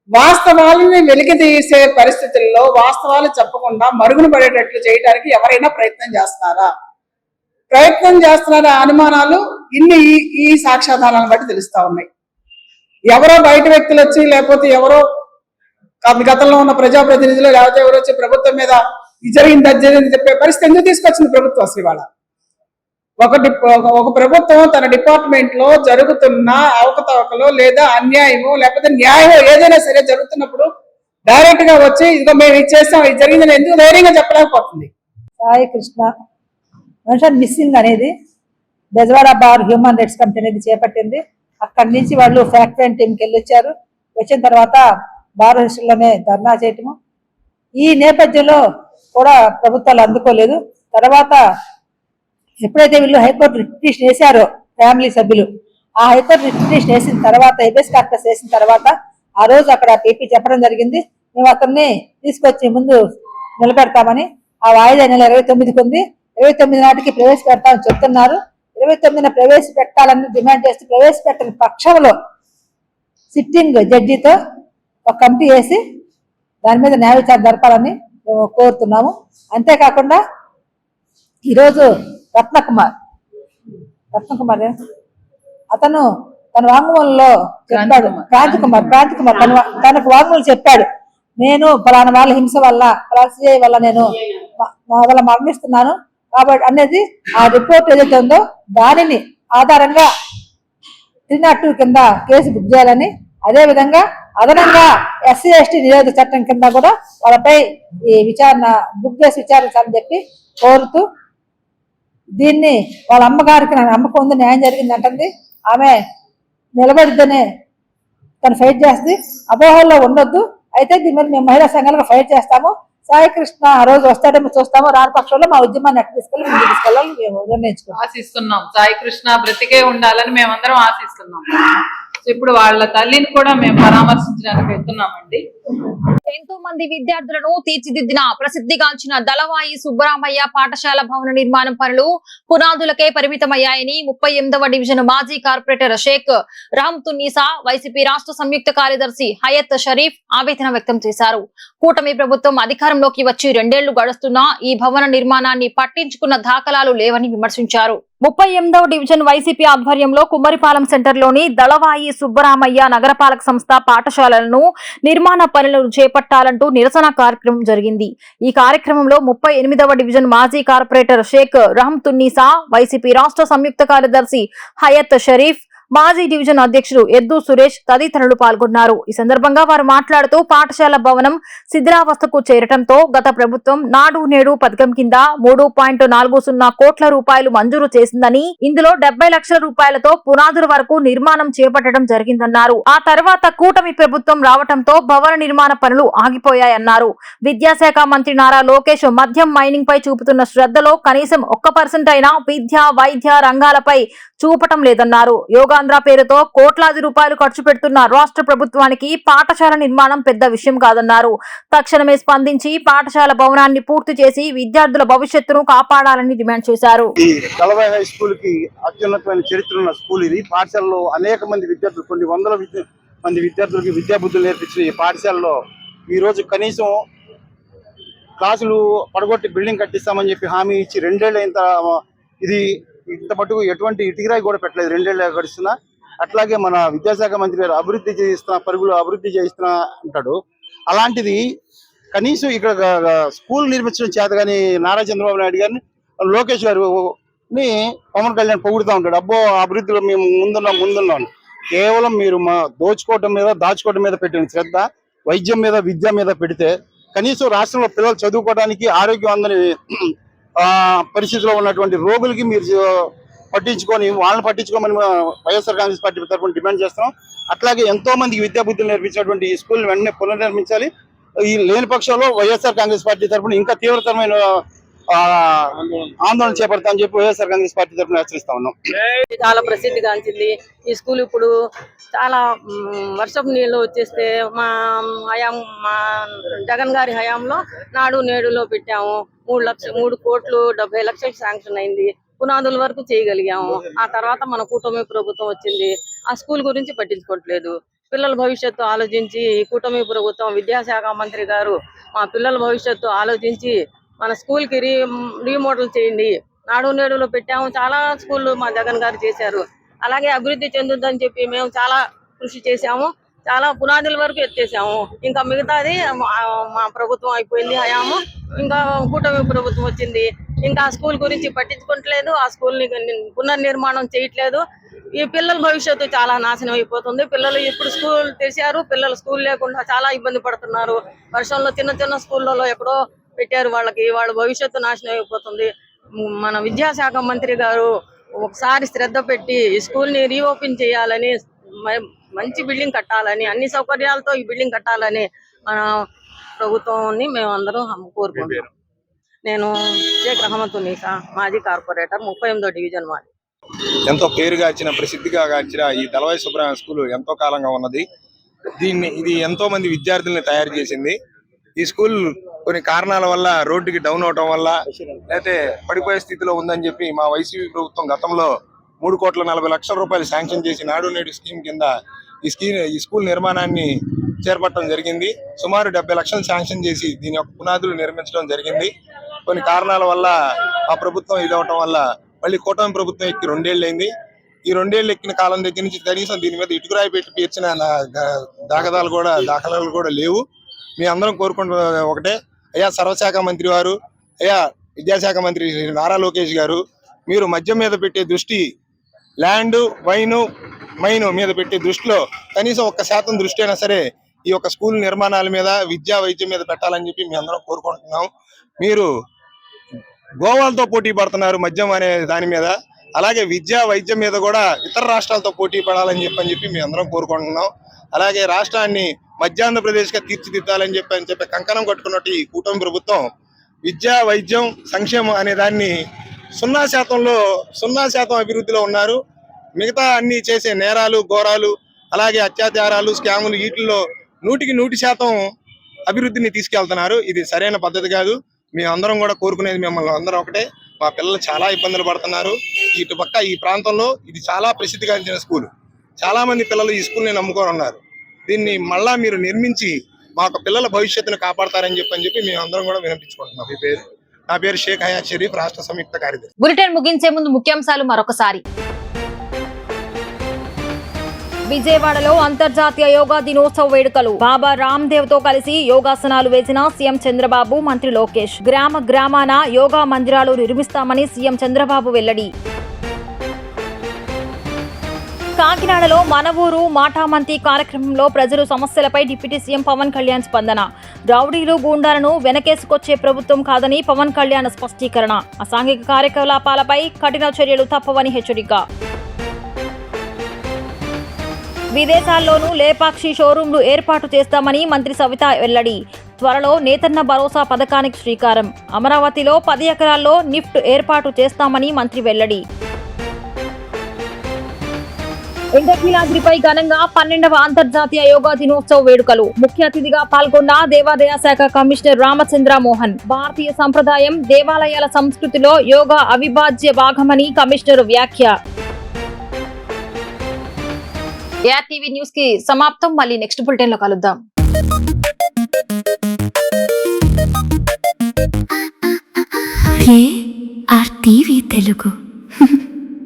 వాస్తవాలని వెలికి తీసే పరిస్థితుల్లో వాస్తవాలు చెప్పకుండా మరుగున పడేటట్లు చేయడానికి ఎవరైనా ప్రయత్నం చేస్తున్నారా అనుమానాలు ఈ సాక్ష్యాధారాలను బట్టి తెలుస్తా ఉన్నాయి. ఎవరో బయట వ్యక్తులు వచ్చి, లేకపోతే ఎవరో గతంలో ఉన్న ప్రజాప్రతినిధులు, లేకపోతే ఎవరు వచ్చి ప్రభుత్వం మీద ఇది జరిగింది అది జరిగింది చెప్పే పరిస్థితి ఎందుకు తీసుకొచ్చింది ప్రభుత్వం? అసలు ఇవాళ ఒక ప్రభుత్వం తన డిపార్ట్మెంట్ లో జరుగుతున్న అవకతవకలు లేదా అన్యాయమో లేకపోతే న్యాయమో ఏదైనా సరే జరుగుతున్నప్పుడు డైరెక్ట్ గా వచ్చి ఇదిగో మేము ఇది చేస్తాం, ఇది జరిగిందని ఎందుకు ధైర్యంగా చెప్పలేకపోతుంది? సాయి కృష్ణ మెన్షన్ మిస్సింగ్ అనేది Bezawada bar human rights committee అనేది చేపట్టింది. అక్కడి నుంచి వాళ్ళు ఫ్యాక్ట్ ఫైండ్ టీంకి వెళ్ళి వచ్చారు. వచ్చిన తర్వాత బార్ హోస్టల్లోనే ధర్నా చేయటము. ఈ నేపథ్యంలో కూడా ప్రభుత్వాలు అందుకోలేదు. తర్వాత ఎప్పుడైతే వీళ్ళు హైకోర్టు రిపిటిషన్ వేశారో ఫ్యామిలీ సభ్యులు, ఆ హైకోర్టు రిపిటిషన్ వేసిన తర్వాత హెబియస్ కార్పస్ వేసిన తర్వాత ఆ రోజు అక్కడ పీపీ చెప్పడం జరిగింది, మేము అతన్ని తీసుకొచ్చి ముందు నిలబెడతామని. ఆ వాయిదా నెల 29కి ఉంది. 29 నాటికి ప్రవేశపెడతామని చెప్తున్నారు. 29న ప్రవేశపెట్టాలని డిమాండ్ చేస్తూ ప్రవేశపెట్టని పక్షంలో సిట్టింగ్ జడ్జితో ఒక కమిటీ వేసి దాని మీద న్యాయ విచారణ జరపాలని కోరుతున్నాము. అంతేకాకుండా ఈరోజు రత్నకుమార్ అతను తన వాంగ్మూలంలో చెప్పాడు, క్రాంతికుమార్ తనకు వాంగ్మూలం చెప్పాడు, నేను ఫలానా వాళ్ళ హింస వల్ల సిఐ వల్ల నేను మరణిస్తున్నాను కాబట్టి అనేది ఆ రిపోర్ట్ ఏదైతే ఉందో దానిని ఆధారంగా 302 కింద కేసు బుక్ చేయాలని, అదేవిధంగా అదనంగా SC/ST నిరోధక చట్టం కింద కూడా వాళ్ళపై ఈ విచారణ బుక్ చేసి విచారించాలని చెప్పి కోరుతూ, దీన్ని వాళ్ళ అమ్మగారికి నా నమ్మకం ఉంది, న్యాయం జరిగింది అంటుంది. ఆమె నిలబడిద్దనే తను ఫైట్ చేస్తుంది, అపోహల్లో ఉండొద్దు. అయితే దీని మీద మేము మహిళా సంఘాలుగా ఫైట్ చేస్తాము. సాయి కృష్ణ ఆ రోజు వస్తాడేమో చూస్తాము, రాని పక్షంలో మా ఉద్యమాన్ని ఎక్కడ తీసుకెళ్ళాలని మేము నిర్ణయించుకున్నాం. ఆశిస్తున్నాం సాయి కృష్ణ బ్రతికే ఉండాలని మేమందరం ఆశిస్తున్నాం. ఇప్పుడు వాళ్ళ తల్లిని కూడా మేము పరామర్శించడానికి వెళ్తున్నామండి. ఎంతో మంది విద్యార్థులను తీర్చిదిద్దిన ప్రసిద్ధిగాంచిన దళవాయి సుబ్బరామయ్య పాఠశాల భవన నిర్మాణం పనులు పునాదులకే పరిమితమయ్యాయని 38వ డివిజన్ మాజీ కార్పొరేటర్ షేక్ రహమ్తున్నీసా వైసీపీ రాష్ట్ర సంయుక్త కార్యదర్శి హయత్ షరీఫ్ ఆవేదన వ్యక్తం చేశారు. కూటమి ప్రభుత్వం అధికారంలోకి వచ్చి 2 ఏళ్లు గడుస్తున్నా ఈ భవన నిర్మాణాన్ని పట్టించుకున్న దాఖలాలు లేవని విమర్శించారు. 38వ డివిజన్ వైసీపీ ఆధ్వర్యంలో కుమ్మరిపాలెం సెంటర్లోని దళవాయి సుబ్బరామయ్య నగరపాలక సంస్థ పాఠశాలలను నిర్మాణ పనులను చేపట్టాలంటూ నిరసన కార్యక్రమం జరిగింది. ఈ కార్యక్రమంలో 38వ డివిజన్ మాజీ కార్పొరేటర్ షేక్ రహమ్తున్నీసా, వైసీపీ రాష్ట్ర సంయుక్త కార్యదర్శి హయత్ షరీఫ్, మాజీ డివిజన్ అధ్యక్షుడు ఎద్దు సురేష్ తదితరులు పాల్గొన్నారు. ఈ సందర్భంగా వారు మాట్లాడుతూ పాఠశాల భవనం శిథిలావస్థకు చేరటంతో గత ప్రభుత్వం నాడు నేడు పథకం కింద 3.40 కోట్ల రూపాయలు మంజూరు చేసిందని, ఇందులో 70 లక్షల రూపాయలతో పునాదుల వరకు నిర్మాణం చేపట్టడం జరిగిందన్నారు. ఆ తర్వాత కూటమి ప్రభుత్వం రావటంతో భవన నిర్మాణ పనులు ఆగిపోయాయన్నారు. విద్యాశాఖ మంత్రి నారా లోకేష్ మద్యం మైనింగ్ పై చూపుతున్న శ్రద్ధలో కనీసం 1% అయినా విద్య వైద్య రంగాలపై చూపటం లేదన్నారు. యోగాంధ్ర పేరుతో కోట్లాది రూపాయలు ఖర్చు పెడుతున్న రాష్ట్ర ప్రభుత్వానికి పాఠశాల నిర్మాణం పెద్ద విషయం కాదన్నారు. తక్షణమే స్పందించి పాఠశాల భవనాన్ని పూర్తి చేసి విద్యార్థుల భవిష్యత్తును కాపాడాలని డిమాండ్ చేశారు. దళవాయి హై స్కూల్ కి అత్యున్నతమైన చరిత్ర ఉన్న స్కూల్ ఇది. పాఠశాలలో అనేక మంది విద్యార్థులు, కొన్ని వందల మంది విద్యార్థులకి విద్యాబుద్ధులు నేర్పించిన ఈ పాఠశాలలో ఈ రోజు కనీసం క్లాసులు పడగొట్టి బిల్డింగ్ కట్టిస్తామని చెప్పి హామీ ఇచ్చి 2 ఏళ్ళు అయిన ఇది ఇంత మటుకు ఎటువంటి ఇటుకరాయి కూడా పెట్టలేదు. 2 ఏళ్ళు గడుస్తున్నా అట్లాగే మన విద్యాశాఖ మంత్రి గారు అభివృద్ధి చేయిస్తున్నా అంటాడు. అలాంటిది కనీసం ఇక్కడ స్కూల్ నిర్మించడం చేత కానీ నారా చంద్రబాబు నాయుడు గారిని లోకేష్ గారిని పవన్ కళ్యాణ్ పొగుడుతూ ఉంటాడు. అబ్బో అభివృద్ధిలో మేము ముందున్నాం. కేవలం మీరు మా దాచుకోవడం మీద పెట్టిన శ్రద్ధ వైద్యం మీద విద్య మీద పెడితే కనీసం రాష్ట్రంలో పిల్లలు చదువుకోవడానికి ఆరోగ్యం అందని పరిస్థితిలో ఉన్నటువంటి రోగులకి మీరు వాళ్ళని పట్టించుకోమని వైఎస్ఆర్ కాంగ్రెస్ పార్టీ తరఫున డిమాండ్ చేస్తున్నాం. అట్లాగే ఎంతో మందికి విద్యా బుద్ధులు నేర్పించినటువంటి ఈ స్కూల్ని వెంటనే పునర్నిర్మించాలి. ఈ లేని పక్షంలో వైఎస్ఆర్ కాంగ్రెస్ పార్టీ తరఫున ఇంకా తీవ్రతరమైన ఆందోళన చేపడతామని చెప్పి వైఎస్ఆర్ కాంగ్రెస్ పార్టీ తరఫున హెచ్చరిస్తా ఉన్నాం. చాలా ప్రసిద్ధిగాంచింది ఈ స్కూల్. ఇప్పుడు చాలా వర్షపు నీళ్లు వచ్చేస్తే మా జగన్ గారి హయాంలో నాడు నేడులో పెట్టాము. 3,70,00,000 శాంక్షన్ అయింది. పునాదుల వరకు చేయగలిగాము. ఆ తర్వాత మన కూటమి ప్రభుత్వం వచ్చింది. ఆ స్కూల్ గురించి పట్టించుకోవట్లేదు. పిల్లల భవిష్యత్తు ఆలోచించి ఈ కూటమి ప్రభుత్వం విద్యాశాఖ మంత్రి గారు మా పిల్లల భవిష్యత్తు ఆలోచించి మన స్కూల్ కి రీమోడల్ చేయండి. నాడు నేడులో పెట్టాము. చాలా స్కూళ్ళు మా జగన్ గారు చేశారు. అలాగే అభివృద్ధి చెందుద్దని చెప్పి మేము చాలా కృషి చేశాము. చాలా పునాదుల వరకు ఎత్తేసాము. ఇంకా మిగతాది మా ప్రభుత్వం అయిపోయింది హయాము. ఇంకా కూటమి ప్రభుత్వం వచ్చింది. ఇంకా ఆ స్కూల్ గురించి పట్టించుకోవట్లేదు. ఆ స్కూల్ ని పునర్నిర్మాణం చేయట్లేదు. ఈ పిల్లల భవిష్యత్తు చాలా నాశనం అయిపోతుంది. పిల్లలు ఇప్పుడు స్కూల్ తెరిచారు. పిల్లలు స్కూల్ లేకుండా చాలా ఇబ్బంది పడుతున్నారు. వర్షంలో చిన్న స్కూళ్ళలో ఎక్కడో పెట్టారు. వాళ్ళ భవిష్యత్తు నాశనం అయిపోతుంది. మన విద్యాశాఖ మంత్రి గారు ఒకసారి శ్రద్ధ పెట్టి ఈ స్కూల్ ని రీఓపెన్ చేయాలని, మంచి బిల్డింగ్ కట్టాలని, అన్ని సౌకర్యాలతో ఈ బిల్డింగ్ కట్టాలని మన ప్రభుత్వాన్ని మేము అందరం కోరుకుంటున్నాం. నేను షేక్ రహమతున్నీసా, మాజీ కార్పొరేటర్, 38వ డివిజన్ మాది. ఎంతో పేరుగాంచిన ప్రసిద్ధిగా గాంచిన ఈ దళవాయి సుబ్రహ్మణ్య స్కూల్ ఎంతో కాలంగా ఉన్నది. ఇది ఎంతో మంది విద్యార్థుల్ని తయారు చేసింది. ఈ స్కూల్ కొన్ని కారణాల వల్ల రోడ్డుకి డౌన్ అవటం వల్ల లేకపోతే పడిపోయే స్థితిలో ఉందని చెప్పి మా వైసీపీ ప్రభుత్వం గతంలో 3,40,00,000 రూపాయలు శాంక్షన్ చేసి నాడు నేడు స్కీమ్ కింద ఈ స్కూల్ నిర్మాణాన్ని చేపట్టడం జరిగింది. సుమారు 70 లక్షలు శాంక్షన్ చేసి దీని యొక్క పునాదులు నిర్మించడం జరిగింది. కొన్ని కారణాల వల్ల ఆ ప్రభుత్వం ఇదవటం వల్ల మళ్ళీ కూటమి ప్రభుత్వం ఎక్కి 2 ఏళ్ళు అయింది. ఈ 2 ఏళ్ళు ఎక్కిన కాలం దగ్గర నుంచి కనీసం దీని మీద ఇటుకురాయి పెట్టి పేర్చిన దాఖలాలు కూడా లేవు. మీ అందరం కోరుకుంటున్న ఒకటే, అయ్యా సర్వశాఖ మంత్రి వారు, అయ్యా విద్యాశాఖ మంత్రి నారా లోకేష్ గారు, మీరు మద్యం మీద పెట్టే దృష్టి ల్యాండ్ మైన్ మీద పెట్టే దృష్టిలో కనీసం 1% దృష్టి అయినా సరే ఈ యొక్క స్కూల్ నిర్మాణాల మీద, విద్యా వైద్యం మీద పెట్టాలని చెప్పి మేము అందరం కోరుకుంటున్నాం. మీరు గోవాలతో పోటీ పడుతున్నారు మద్యం అనే దాని మీద, అలాగే విద్యా వైద్యం మీద కూడా ఇతర రాష్ట్రాలతో పోటీ పడాలని చెప్పి మేము అందరం కోరుకుంటున్నాం. అలాగే రాష్ట్రాన్ని మధ్యాంధ్రప్రదేశ్గా తీర్చిదిద్దాలని చెప్పి కంకణం కట్టుకున్నట్టు ఈ కూటమి ప్రభుత్వం విద్యా వైద్యం సంక్షేమం అనే దాన్ని 0% అభివృద్ధిలో ఉన్నారు. మిగతా అన్ని చేసే నేరాలు, ఘోరాలు, అలాగే అత్యాచారాలు, స్కాములు, వీటిల్లో 100% అభివృద్ధిని తీసుకెళ్తున్నారు. ఇది సరైన పద్ధతి కాదు. మేము అందరం కూడా కోరుకునేది మిమ్మల్ని అందరం ఒకటే, మా పిల్లలు చాలా ఇబ్బందులు పడుతున్నారు. ఇటు పక్క ఈ ప్రాంతంలో ఇది చాలా ప్రసిద్ధిగాంచిన స్కూల్. చాలా మంది పిల్లలు ఈ స్కూల్ని నమ్ముకొని ఉన్నారు. దీన్ని మళ్ళా మీరు నిర్మించి మాకు పిల్లల భవిష్యత్తును కాపాడతారని చెప్పి మేము అందరం కూడా వినిపించుకుంటున్నాం. నా పేరు షేక్ హయాత్ షరీఫ్, రాష్ట్ర సంయుక్త కార్యదర్శి. బులెటిన్ ముగించే ముందు ముఖ్యాంశాలు మరొకసారి. విజయవాడలో అంతర్జాతీయ యోగా దినోత్సవ వేడుకలు. బాబా రామ్దేవ్ తో కలిసి యోగాసనాలు వేసిన సీఎం చంద్రబాబు, మంత్రి లోకేష్. గ్రామాన యోగా మందిరాలు నిర్మిస్తామని సీఎం చంద్రబాబు వెల్లడి. కాకినాడలో మన ఊరు మాటామంతి కార్యక్రమంలో ప్రజలు సమస్యలపై డిప్యూటీ సీఎం పవన్ కళ్యాణ్ స్పందన. రౌడీలు, గూండాలను వెనకేసుకొచ్చే ప్రభుత్వం కాదని పవన్ కళ్యాణ్ స్పష్టీకరణ. అసాంఘిక కార్యకలాపాలపై కఠిన చర్యలు తప్పవని హెచ్చరిక. విదేశాల్లోనూ లేపాక్షి షోరూంలు ఏర్పాటు చేస్తామని మంత్రి సవిత వెల్లడి. త్వరలో నేతన్న భరోసా పథకానికి శ్రీకారం. అమరావతిలో 10 ఎకరాల్లో నిఫ్ట్ ఏర్పాటు చేస్తామని మంత్రి వెల్లడి. ఇంద్రకీలాద్రిపై ఘనంగా 12వ అంతర్జాతీయ యోగా దినోత్సవ వేడుకలు. ముఖ్య అతిథిగా పాల్గొన్న దేవాదాయ శాఖ కమిషనర్ రామచంద్ర మోహన్. భారతీయ సంప్రదాయం, దేవాలయాల సంస్కృతిలో యోగా అవిభాజ్య భాగమని కమిషనర్ వ్యాఖ్య. ARTV న్యూస్ కి సమాప్తం. మళ్ళీ నెక్స్ట్ బులెటిన్ లో కలుద్దాం. ARTV తెలుగు.